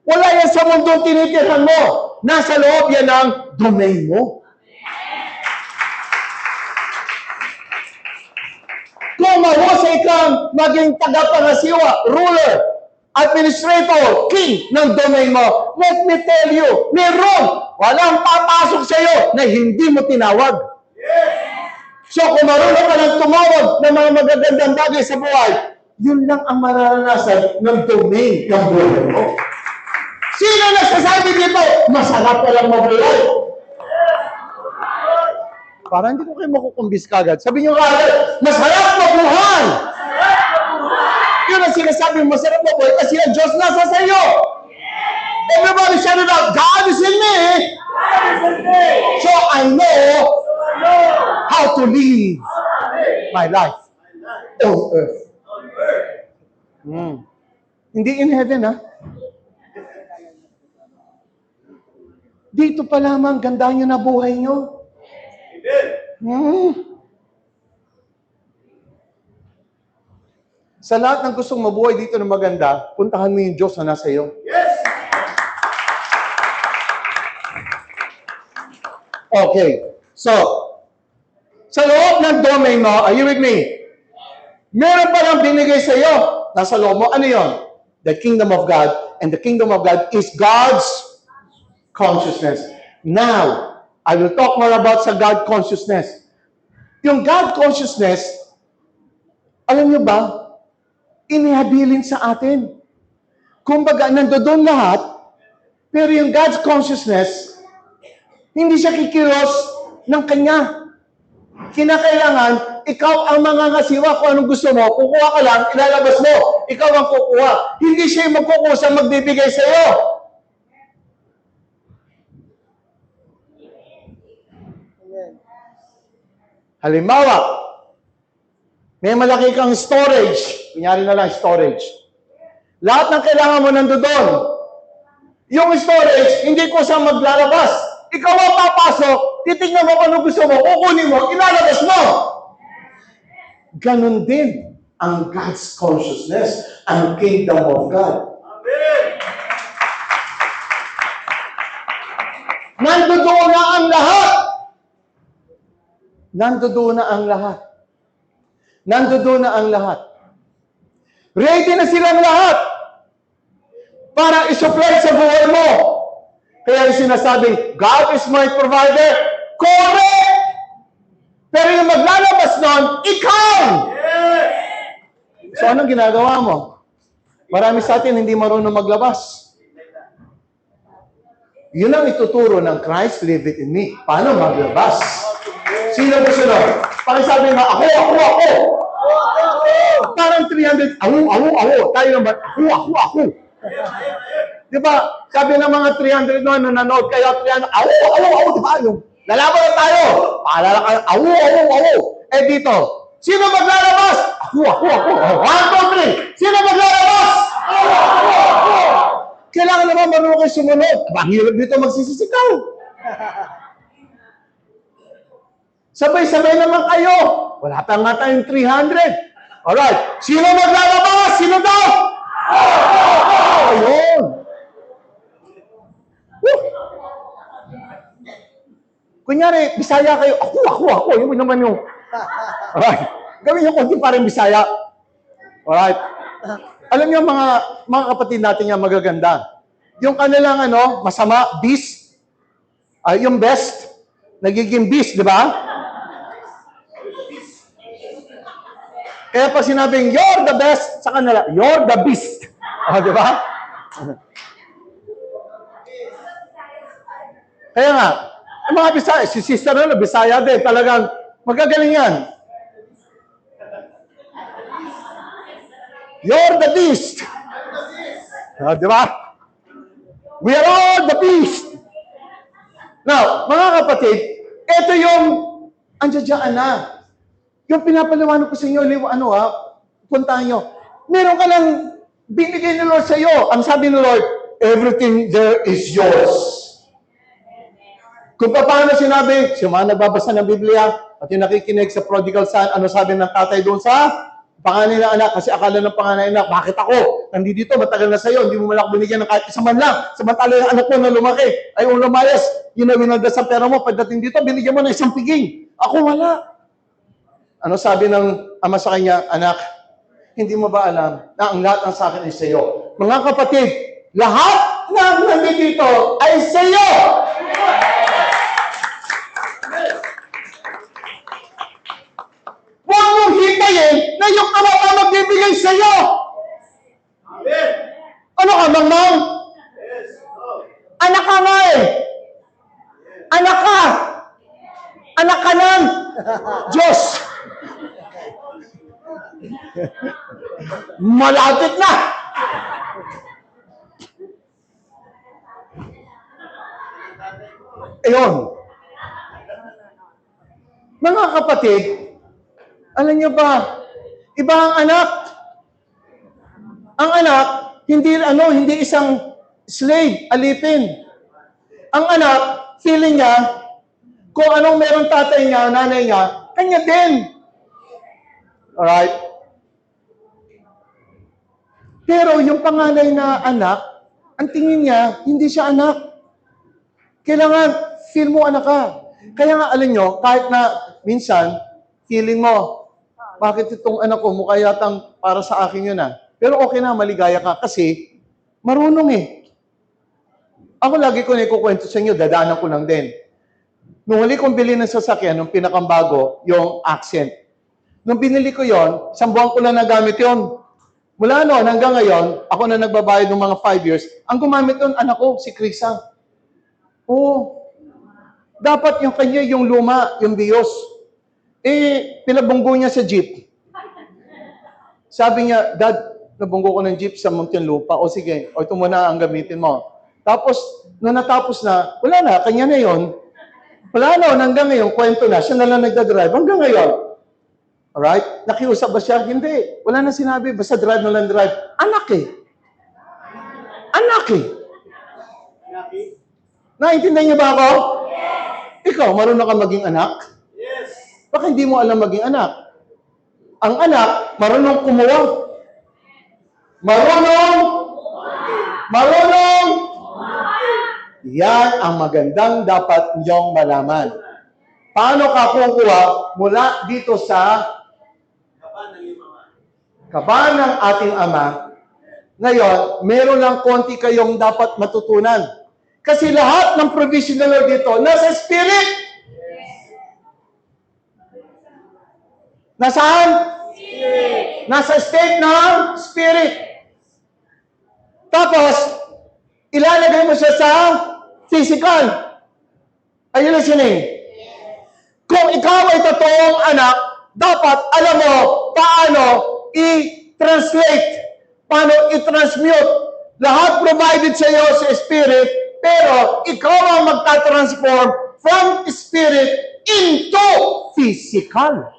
Wala yan sa mundong tinitirhan mo. Nasa loob yan ng domain mo. Kung mahusay kang maging tagapangasiwa, ruler, administrator, king ng domain mo, let me tell you, meron, walang papasok sa iyo na hindi mo tinawag. So kung marunong ka ng tumawag ng mga magagandang bagay sa buhay, yun lang ang mararanasan ng domain ng buhay mo. Sino nagsasabi dito, masarap ka lang mabuhay? Parang hindi ko kayo makukumbis kagad. Sabi niyo kagad, masarap mabuhay! Yun ang sinasabi mo, masarap mabuhay kasi ang Diyos nasa sa iyo. Everybody shout it out, God is in me. So I know how to live my life on earth. Hindi in heaven, ha? Dito pa lamang, ganda nyo na buhay nyo. Sa lahat ng gustong mabuhay dito na maganda, puntahan mo yung Diyos na nasa iyo. Okay. So, sa loob ng domain mo, are you with me? Meron pa lang binigay sa iyo. Nasa loob mo, ano yon? The kingdom of God. And the kingdom of God is God's consciousness. Now, I will talk more about sa God consciousness. Yung God consciousness, alam niyo ba, inihabilin sa atin. Kumbaga, nandoon lahat, pero yung God's consciousness, hindi siya kikilos ng kanya. Kinakailangan, ikaw ang mangangasiwa kung anong gusto mo, kukuha ka lang, ilalabas mo. Ikaw ang kukuha. Hindi siya yung magkukusa, magbibigay sa iyo. Halimbawa, may malaki kang storage. Kunyari na lang storage. Lahat ng kailangan mo nandoon. Yung storage, hindi ko siya maglalabas. Ikaw ang papasok, titignan mo kung ano gusto mo, kukunin mo, ilalabas mo. Ganon din ang God's consciousness, ang kingdom of God. Amen. Nandoon na ang lahat. Nandoon na ang lahat. Nandoon na ang lahat. Ready na silang lahat para isupply sa buhay mo. Kaya yung sinasabing, God is my provider, correct! Pero yung maglalabas nun, ikaw! So anong ginagawa mo? Marami sa atin hindi marunong maglabas. Yun ang ituturo ng Christ, live it in me. Paano maglabas? Sino gusto nun? Pakisabi nga, ako! Parang 300, ako. Tayo naman, ako. Di ba? Sabi ng mga 300 noon na nanood kayo, 300, ako, di ba? Yung lalaban na tayo. Paalala kayo, ako. Eh dito, sino maglalabas? Ako. 1, 2, 3. Sino maglalabas? Ako. Kailangan naman marunong kayo sumunod. Ang hirap dito magsisisikaw. Sabay-sabay naman kayo. Wala pa nga tayong 300. Alright. Sino maglalabas? Sino daw? Ayun. Kunyari, Bisaya kayo. Ako. Yung naman yung... Alright. Gawin yung konti parang Bisaya. Alright. Alam niyo mga kapatid natin yung magaganda. Yung kanilang masama, beast. Yung best, nagiging beast, di ba? Kaya pag sinabing, you're the best, sa kanila, you're the beast. Di ba? Kaya nga, ang mga Bisaya, si sister na Bisaya din, talagang magagaling yan. You're the beast. Di ba? We are all the beast. Now, mga kapatid, ito yung andiyan na. Yung pinapaliwanag ko sa inyo, puntahan nyo. Meron ka lang binigay ni Lord sa iyo. Ang sabi ni Lord, everything there is yours. Kung paano sinabi, siya mga nagbabasa ng Biblia, at yung nakikinig sa prodigal son, ano sabi ng tatay doon sa panganay na anak? Kasi akala ng panganay na anak, bakit ako? Nandito dito, matagal na sa iyo, hindi mo malak binigyan ng kahit isa man lang. Samantala yung anak mo na lumaki, ay lumayas, yun na winaldas ang pera mo, pagdating dito, binigyan mo ng isang piging. Ako wala. Ano sabi ng ama sa kanya, anak, hindi mo ba alam na ang lahat ng sa akin ay sa iyo? Mga kapatid, lahat ng nandito ay sa iyo! Huwag mong hintayin na yung ama pa magbibigay sa iyo! Ano ka, Mang? Anak ka nga eh! Anak ka! Anak ka ng Diyos! Malapit na! Ayun. Mga kapatid, alam niyo ba, iba ang anak. Ang anak, hindi isang slave, alipin. Ang anak, feeling niya, kung anong meron tatay niya, nanay niya, kanya din. Alright? Pero yung panganay na anak, ang tingin niya, hindi siya anak. Kailangan, feel mo anak ka. Kaya nga, alam nyo, kahit na minsan, feeling mo, bakit itong anak ko, mukha yatang para sa akin yun ah. Pero okay na, maligaya ka kasi marunong eh. Ako lagi ko na ikukwento sa inyo, dadaanan ko lang din. Nung huli kong bili ng sasakyan, nung pinakambago, yung accent. Nung binili ko yon, 1 buwan ko lang nagamit yon. Mula noon hanggang ngayon, ako na nagbabayad ng mga 5 years, ang gumamit nun, anak ko, si Krisa. Oo. Dapat yung kanya, yung luma, yung Vios. Pinabunggo niya sa jeep. Sabi niya, Dad, nabunggo ko ng jeep sa Muntinlupa. O sige, o ito muna ang gamitin mo. Tapos, nung natapos na, wala na, kanya na yon. Wala na, hanggang ngayon, kwento na, siya na lang nagdadrive hanggang ngayon. Alright? Nakiusap ba siya? Hindi. Wala na sinabi, basta drive na lang drive. Anak eh. Anak eh. Naintindihan niyo ba ako? Yes. Ikaw, marunong ka maging anak? Yes. Baka hindi mo alam maging anak. Ang anak, marunong kumuha. Marunong! Yan ang magandang dapat niyong malaman. Paano ka kukuha mula dito sa kaba ng ating Ama? Ngayon, meron lang konti kayong dapat matutunan. Kasi lahat ng provision ng Lord dito, nasa Spirit. Nasaan? Spirit. Nasa state ng Spirit. Tapos, ilalagay mo siya sa physical. Are you listening? Kung ikaw ay totoong anak, dapat alam mo paano i-translate, paano i-transmute. Lahat provided sa iyo sa Spirit, pero ikaw ang magta-transform from Spirit into physical.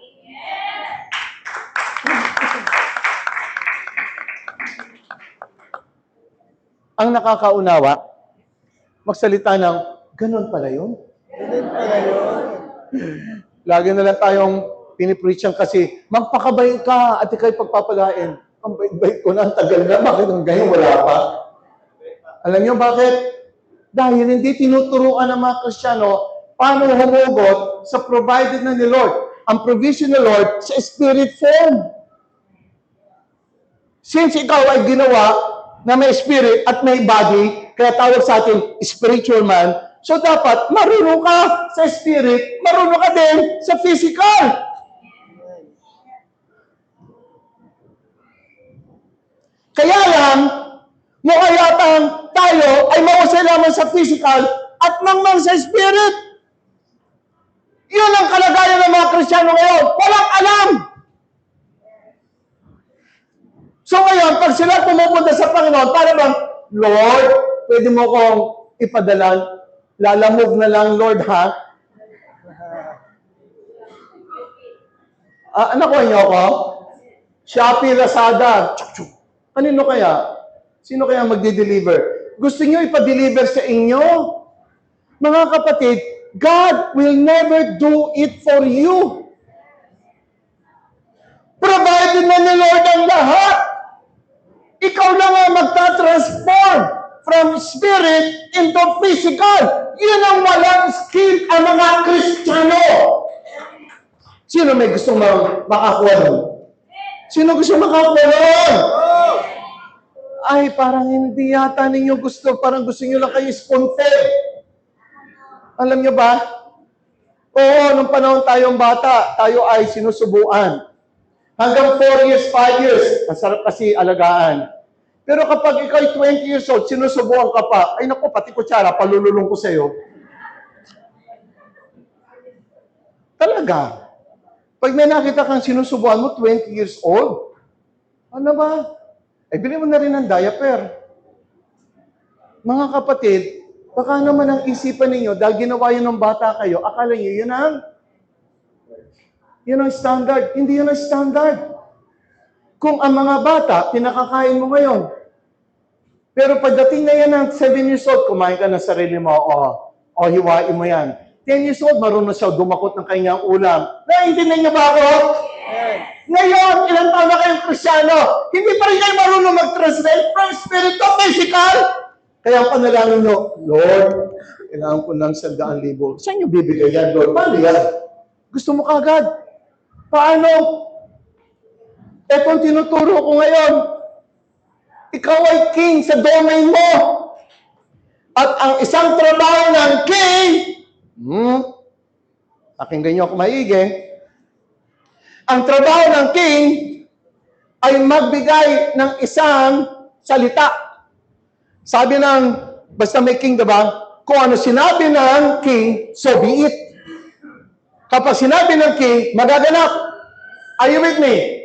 Ang nakakaunawa, magsalita ng, ganun pala yun. Lagi na lang tayong pinipreachang kasi, magpakabay ka at ikaw'y pagpapalain. Ang bait-bait ko na, ang tagal na, bakit ang ganyan wala pa? Alam niyo bakit? Dahil hindi tinuturuan ng mga Kristiyano paano humugot sa provided na ni Lord. Ang provision ni Lord sa spirit form. Since ikaw ay ginawa na may spirit at may body, kaya tawag sa atin spiritual man, so dapat marunong ka sa spirit, marunong ka din sa physical. Kaya lang, mukha yatang tayo ay mausay lamang sa physical at nangmang sa spirit. Yun ang kalagayan ng mga Kristiyano ngayon. Walang alam. So ngayon, pag sila pumupunta sa Panginoon, para bang, Lord, pwede mo kong ipadala, lalamove na lang, Lord, ha? Nakuha niyo ako? Shopee, Lazada. Kanino kaya? Sino kaya magdi-deliver? Gusto niyo ipa-deliver sa inyo? Mga kapatid, God will never do it for you. Provided na ni Lord ang lahat. Ikaw lang ang magta-transform from spirit into physical. Yun ang walang skill ang mga Kristiyano. Sino may gustong makakuha nun? Sino gusto makakuha nun? Ay, parang hindi yata ninyo gusto. Parang gusto nyo lang kayo spoon-fed. Alam nyo ba? Oo, nung panahon tayong bata, tayo ay sinusubuan. Hanggang 4 years, 5 years, masarap kasi alagaan. Pero kapag ikaw ay 20 years old, sinusubuan ka pa, ay naku, pati kutsara, palululong ko sa'yo. Talaga. Pag may nakita kang sinusubuan mo, 20 years old, ano ba? Ay, bilhin mo na rin ng diaper. Mga kapatid, baka naman ang isipan ninyo, dahil ginawa yun ng bata kayo, akala nyo yun ang Yun ang standard. Hindi yun ang standard. Kung ang mga bata, pinakakain mo ngayon, pero pagdating na yan ng 7 years old, kumain ka ng sarili mo, o hiwain mo yan. 10 years old, marunong siya dumakot ng kanyang ulam. Naiintindihan niyo ba ako?
Amen.
Ngayon, ilang taon na kayong Kristyano, hindi pa rin kayo marunong mag-translate from spirit to physical. Kaya ang panalangin nyo, Lord, kailangan ko ng 100,000. Saan nyo bibigay yan, Lord? Paano yan? Gusto mo kagad? Paano? Kung tinuturo ko ngayon, ikaw ay king sa domain mo. At ang isang trabaho ng king, pakinggan nyo ako maigi, ang trabaho ng king ay magbigay ng isang salita. Sabi ng, basta may king, diba? Kung ano sinabi ng king, so be it. Kapag sinabi ng king, magaganap. Are you with me?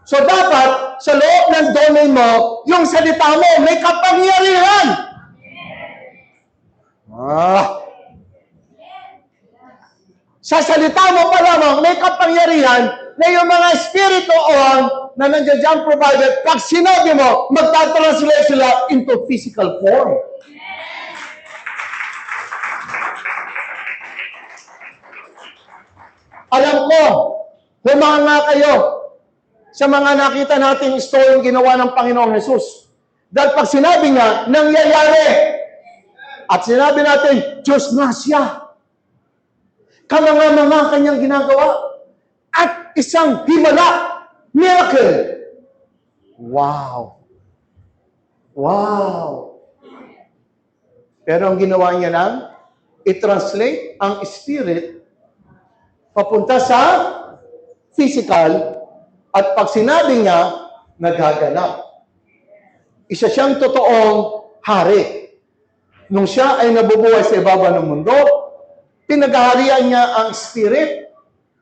So dapat, sa loob ng domain mo, yung salita mo, may kapangyarihan. Sa salita mo pa lamang, may kapangyarihan na yung mga espiritu na nandiyan dyan provided, pag sinabi mo, magtatranslate sila into physical form. Alam ko, humanga kayo sa mga nakita nating story ginawa ng Panginoong Jesus. Dahil pag sinabi niya, nangyayari. At sinabi natin, Diyos nga siya. Kamanga-manga kanyang ginagawa. At isang himala, miracle. Wow. Wow. Pero ang ginawa niya lang, i-translate ang spirit papunta sa physical, at pag sinabi niya, nagaganap. Isa siyang totoong hari. Nung siya ay nabubuhay sa ibaba ng mundo, pinaghaharian niya ang spirit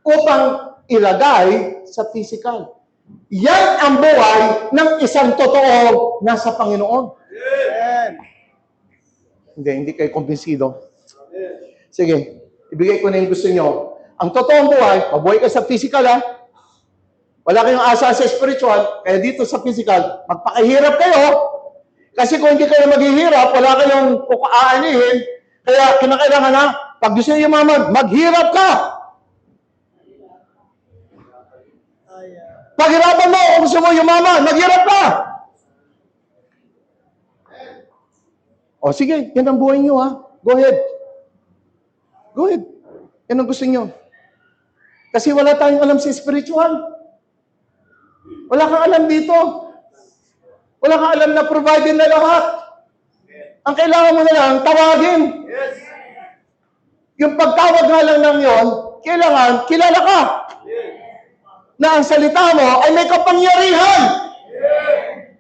upang ilagay sa physical. Yan ang buhay ng isang totoong nasa Panginoon.
Amen.
Hindi kayo kumbinsido. Sige, ibigay ko na yung gusto nyo. Ang totoong buhay, mabuhay ka sa physical Wala kayong asa sa spiritual, kaya dito sa physical, magpakahirap kayo. Kasi kung hindi kayo maghihirap, wala kayong kukaanihin. Kaya kinakailangan pag gusto niyo yumaman, maghirap ka. Paghirapan mo, kung gusto mo yumaman, maghirap ka. O sige, yan ang buhay niyo Go ahead. Go ahead. Yan ang gusto niyo. Kasi wala tayong alam sa spiritual. Wala kang alam dito. Wala kang alam na provided na lahat. Ang kailangan mo na lang, tawagin. Yung pagtawag nga lang ng yon, kailangan, kilala ka. Na ang salita mo ay may kapangyarihan.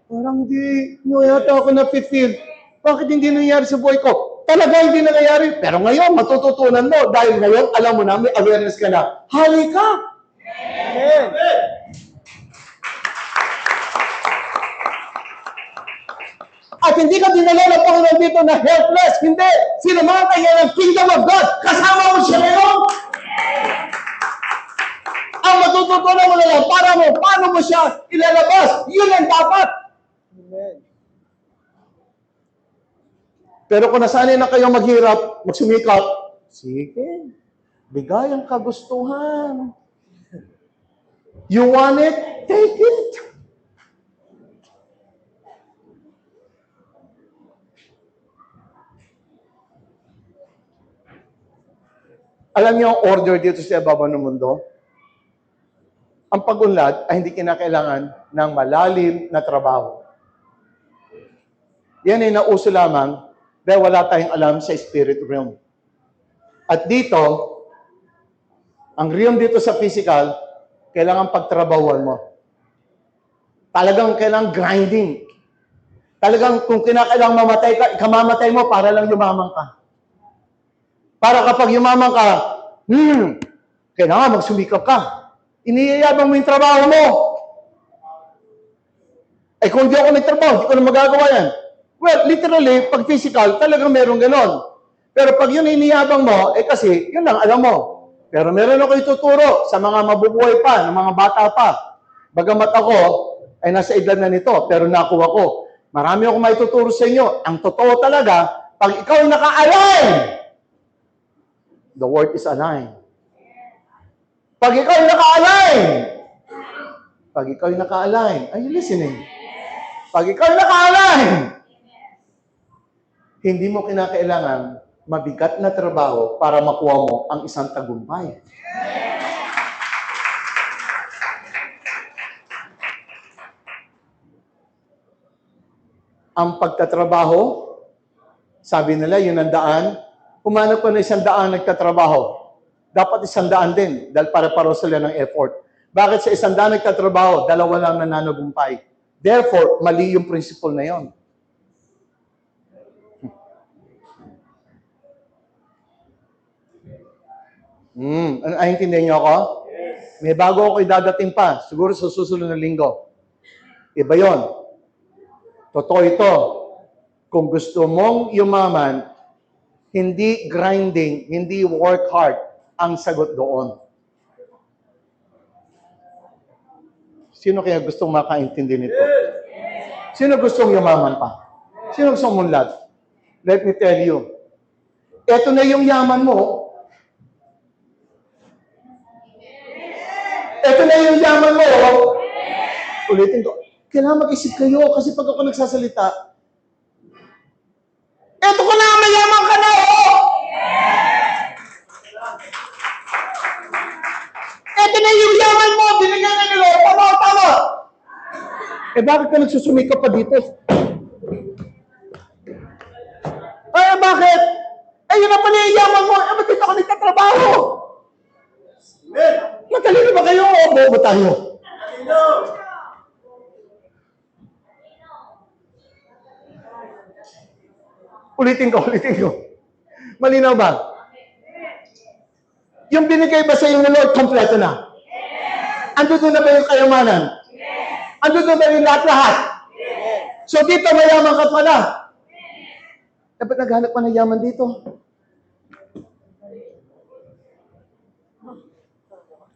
Parang di nyo yata ako na-feel. Bakit hindi nangyari sa buhay ko? Talaga hindi nangyayari. Pero ngayon, matututunan mo. Dahil ngayon, alam mo na, may awareness ka na. Hali ka.
Amen.
At hindi ka dinala ng Panginoon dito na helpless. Hindi. Sinamata niya ng Kingdom of God. Kasama mo siya ngayon. Ang matututunan mo na lang, paano mo siya ilalabas. Yun ang dapat.
Amen.
Pero kung nasanay na kayo maghirap, magsumikap, sige, bigay ang kagustuhan. You want it? Take it. Alam niyo ang order dito sa ibaba ng mundo? Ang pag-unlad ay hindi kinakailangan ng malalim na trabaho. Yan ay nauso lamang dahil wala tayong alam sa spirit realm. At dito, ang realm dito sa physical, kailangan pagtrabahuan mo. Talagang kailangan grinding. Talagang kung kinakailangan mamatay ka, ikamamatay mo para lang yumamang ka. Para kapag yumamang ka, kailangan magsumikap ka. Iniyayabang mo yung trabaho mo. Eh kung di ako nagtrabaho, hindi ko na magagawa yan. Well, literally, pag physical, talagang meron ganon. Pero pag yun iniyabang mo, kasi yun lang alam mo. Pero meron ako ituturo sa mga mabubuhay pa, ng mga bata pa. Bagamat ako ay nasa edad na nito, pero nakuha ko. Marami akong maituturo sa inyo. Ang totoo talaga, pag ikaw naka-align, the word is align. Pag ikaw naka-align, are you listening? Pag ikaw naka-align, hindi mo kinakailangan mabigat na trabaho para makuha mo ang isang tagumpay. Ang pagtatrabaho, sabi nila, yun ang daan. Humanap ko na 100 nagtatrabaho. Dapat 100 din, dahil para-paro sila ng effort. Bakit sa 100 nagtatrabaho, 2 lang nananagumpay? Therefore, mali yung principle na yon. Naintindihan niyo ako? May bago ako idadating pa, siguro sa susunod na linggo. Iba yon. Totoo ito. Kung gusto mong yumaman, hindi grinding, hindi work hard ang sagot doon. Sino kaya gustong makaintindi nito? Sino gustong yumaman pa? Sino gustong munlad? Let me tell you. Ito na yung yaman mo. Ito na yung yaman mo. Ulitin ko. Kailangan mag-isip kayo kasi pag ako nagsasalita, eto ko na, mayaman ka na, oh! Eto na yung yaman mo, binigyan na nila, tama. Bakit ka nagsusumikap pa dito? Bakit? Yun na pala yung yaman mo, ba't dito ka nagtatrabaho? Matalino ba kayo o bobo tayo? Ulitin ko. Malinaw ba? Yung binigay ba sa iyo ng Lord, kompleto na? Ando doon na ba yung kayamanan? Ando doon na yung lahat-lahat? So dito mayaman ka pala. Dapat naghanap pa ng yaman dito.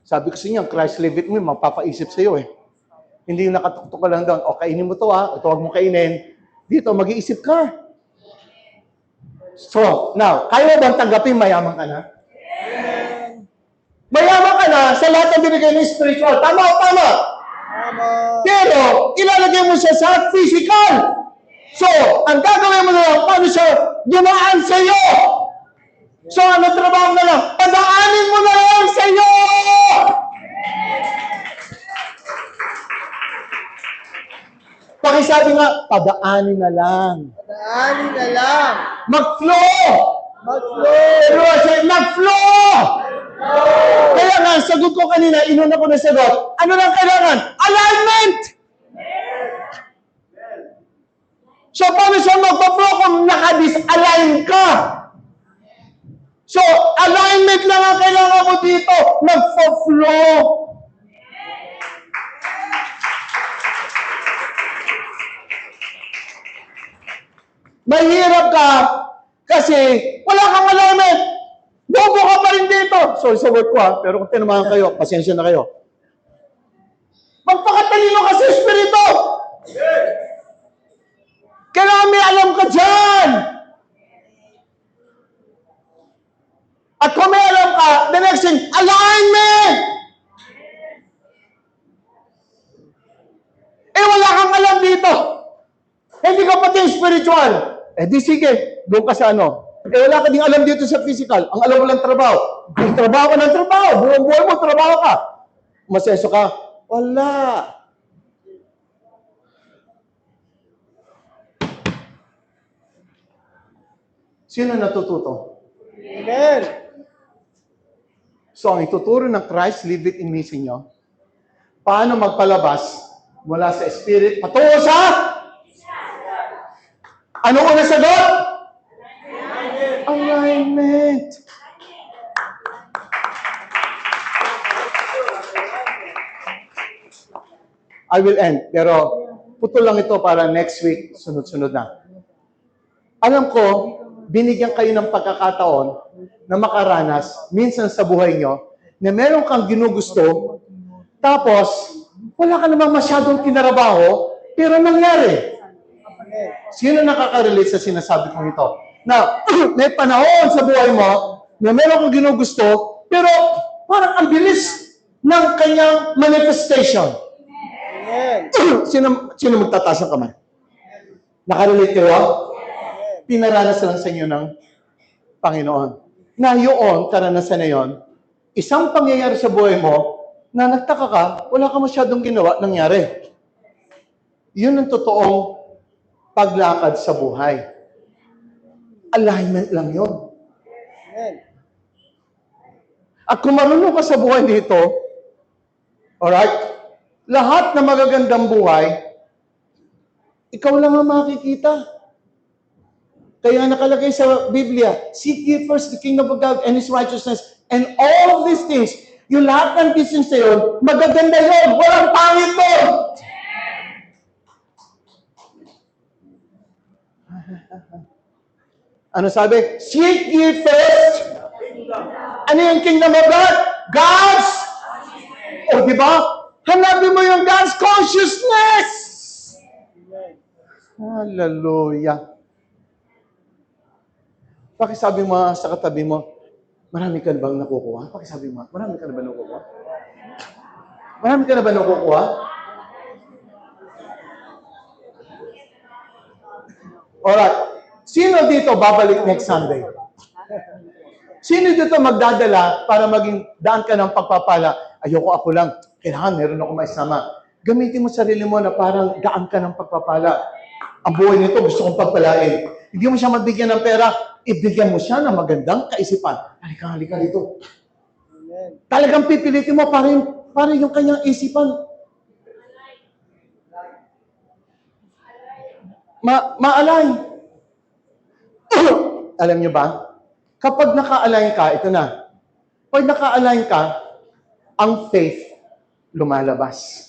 Sabi ko sa inyo, Christ live with me, magpapaisip sa iyo eh. Hindi yung nakatuktok ka lang doon, o kainin mo to ito huwag mo kainin. Dito, mag-iisip ka. So, now, kaya mo bang tanggapin mayaman ka na? Mayaman ka na sa lahat ng binigay ng spiritual. Tama o tama? Pero, ilalagay mo siya sa physical. So, ang gagawin mo na lang, paano siya dumaan sa iyo? So, ano trabaho na lang? Padaanin mo na lang sa iyo! Pakisabi nga, padaanin na lang.
Padaanin na lang.
Mag-flow! Pero siya, mag-flow! Kaya nga, sagot ko kanina, inuna ko na sagot. Ano lang kailangan? Alignment! So, paano siya magpa-flow kung naka-disalign ka? So, alignment lang ang kailangan mo dito. Magpa-flow. Mahirap ka kasi wala kang alignment. Bobo ka pa rin dito. Sorry sa word ko pero kung tinamahan kayo, pasensya na kayo. Magpakatalino ka sa Espiritu. Kailangan may alam ka dyan. At kung may alam ka, the next thing, alignment! Wala kang alam dito. Hindi ka pati spiritual. Di sige, doon ka sa ano. Wala ka ding alam dito sa physical. Ang alam mo lang trabaho. Kung trabaho ka ng trabaho, buong-buhay mo, trabaho ka. Maseso ka, wala. Sino natututo?
Amen.
So, ang ituturo ng Christ, live it in me sa inyo. Paano magpalabas mula sa spirit patungo sa? Ano una sagot? Alignment. I will end. Pero putol lang ito para next week, sunod-sunod na. Alam ko, binigyan kayo ng pagkakataon na makaranas minsan sa buhay nyo na meron kang ginugusto, tapos wala ka namang masyadong kinarabaho, pero nangyari. Sino nakaka-relate sa sinasabi kong ito? Na may panahon sa buhay mo na meron kang ginugusto, pero parang ang bilis ng kanyang manifestation.
Amen.
Sino magtataas ng kamay? Nakarelate kayo? Pinaranas lang sa inyo ng Panginoon. Na yun, karanasan na yun, isang pangyayari sa buhay mo na nagtaka ka, wala ka masyadong ginawa, nangyari. Yun ang totoong paglakad sa buhay. Alignment lang yun.
Amen.
At kung marunong ka sa buhay dito, alright, lahat na magagandang buhay, ikaw lang ang makikita. Kaya nakalagay sa Biblia, seek ye first the kingdom of God and His righteousness, and all these things, yung lahat ng business na yun, magaganda yun, walang pangit doon. Ano sabi? Seek ye first. Ano yung kingdom of God? God's. O, di ba? Hanapin mo yung God's consciousness. Hallelujah. Pakisabi mo sa katabi mo, marami ka na bang nakukuha? Pakisabi mo, marami ka na ba nakukuha? Marami ka na ba nakukuha? Alright. Sino dito babalik next Sunday? Sino dito magdadala para maging daan ka ng pagpapala? Ayoko ako lang. Kailangan meron ako maisama. Gamitin mo sarili mo na parang daan ka ng pagpapala. Ang buhay nito gusto kong pagpalain. Hindi mo siya mabigyan ng pera, ibigyan mo siya ng magandang kaisipan. Halika dito.
Amen.
Talagang pipilitin mo para yung kanyang isipan. Ma-align. Alam nyo ba? Kapag naka-align ka, ito na. Pag naka-align ka, ang faith lumalabas.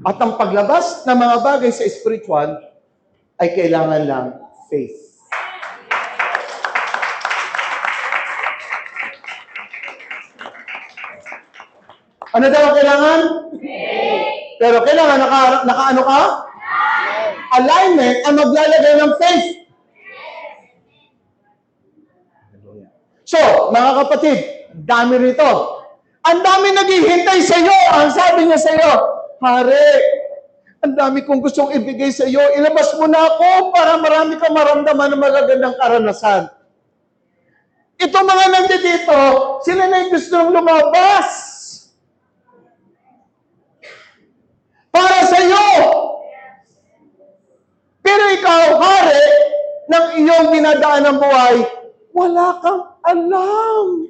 At ang paglabas ng mga bagay sa spiritual ay kailangan lang faith. Ano daw ang kailangan? Faith. Pero kailangan naka-ano ka? Alignment ang maglalagay ng faith. So, mga kapatid, dami rito. Ang dami naghihintay sa iyo. Ang sabi niya sa iyo, Pare, ang dami kong gustong ibigay sa iyo. Ilabas mo na ako para marami kang maramdaman ng magagandang karanasan. Ito mga nandito, sila na yung gustong lumabas. Para sa iyo. Pero ikaw, Pare, ng iyong dinadaan ng buhay, wala kang alam.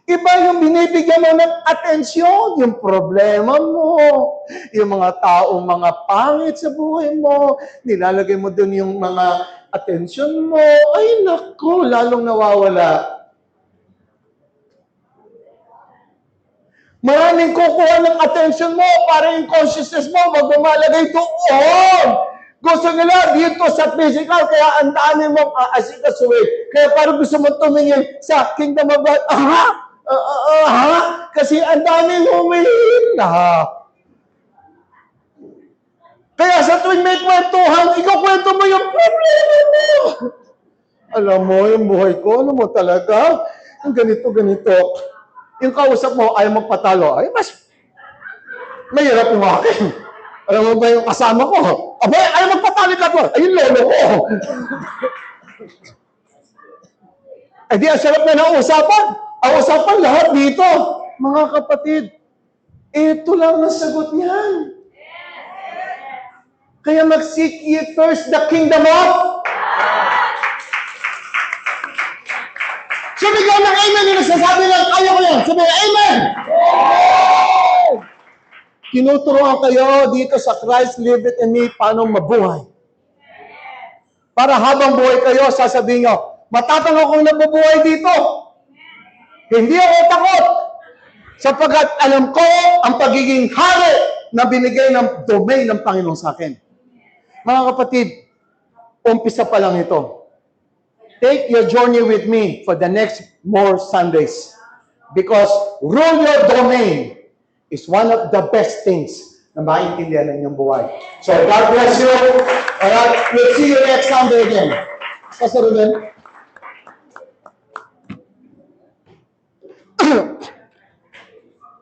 Iba yung binibigyan mo ng atensyon, yung problema mo, yung mga taong mga pangit sa buhay mo, nilalagay mo dun yung mga atensyon mo, ay naku, lalong nawawala. Maraming kukuha ng atensyon mo para yung consciousness mo magmamalagay doon. Gusto nila dito sa physical, kaya ang dami mong aasikasuhin. Kaya parang gusto mo tumingin sa kingdom of God, kasi ang daming humihina. Kaya sa tuwing may kwentuhan, ikukwento mo yung problema mo. Alam mo, yung buhay ko, ano mo talaga? Yung ganito. Yung kausap mo, ayaw magpatalo. Ay, mas mahirap yung akin. Alam mo ba yung kasama ko? Abay, ayaw magpatalo ka po. Ayun, lolo ko. Eh di, ang sarap na ng usapan. Ang usapan lahat dito. Mga kapatid, ito lang ang sagot niyan. Kaya mag-seek ye first the kingdom of Sumigaw ng amen yung nagsasabi lang, kaya ko yan. Sabi ng amen! Tinuturuan kayo dito sa Christ, Live It in Me, paano mabuhay. Para habang buhay kayo, sasabihin nyo, matatang akong nabubuhay dito. Hindi ako takot. Sapagkat alam ko ang pagiging hari na binigay ng domain ng Panginoon sa akin. Mga kapatid, umpisa pa lang ito. take your journey with me for the next more Sundays. Because rule your domain is one of the best things na maintindihan ng inyong buhay. So, God bless you. Alright, we'll see you next Sunday again. Pastor Ruben.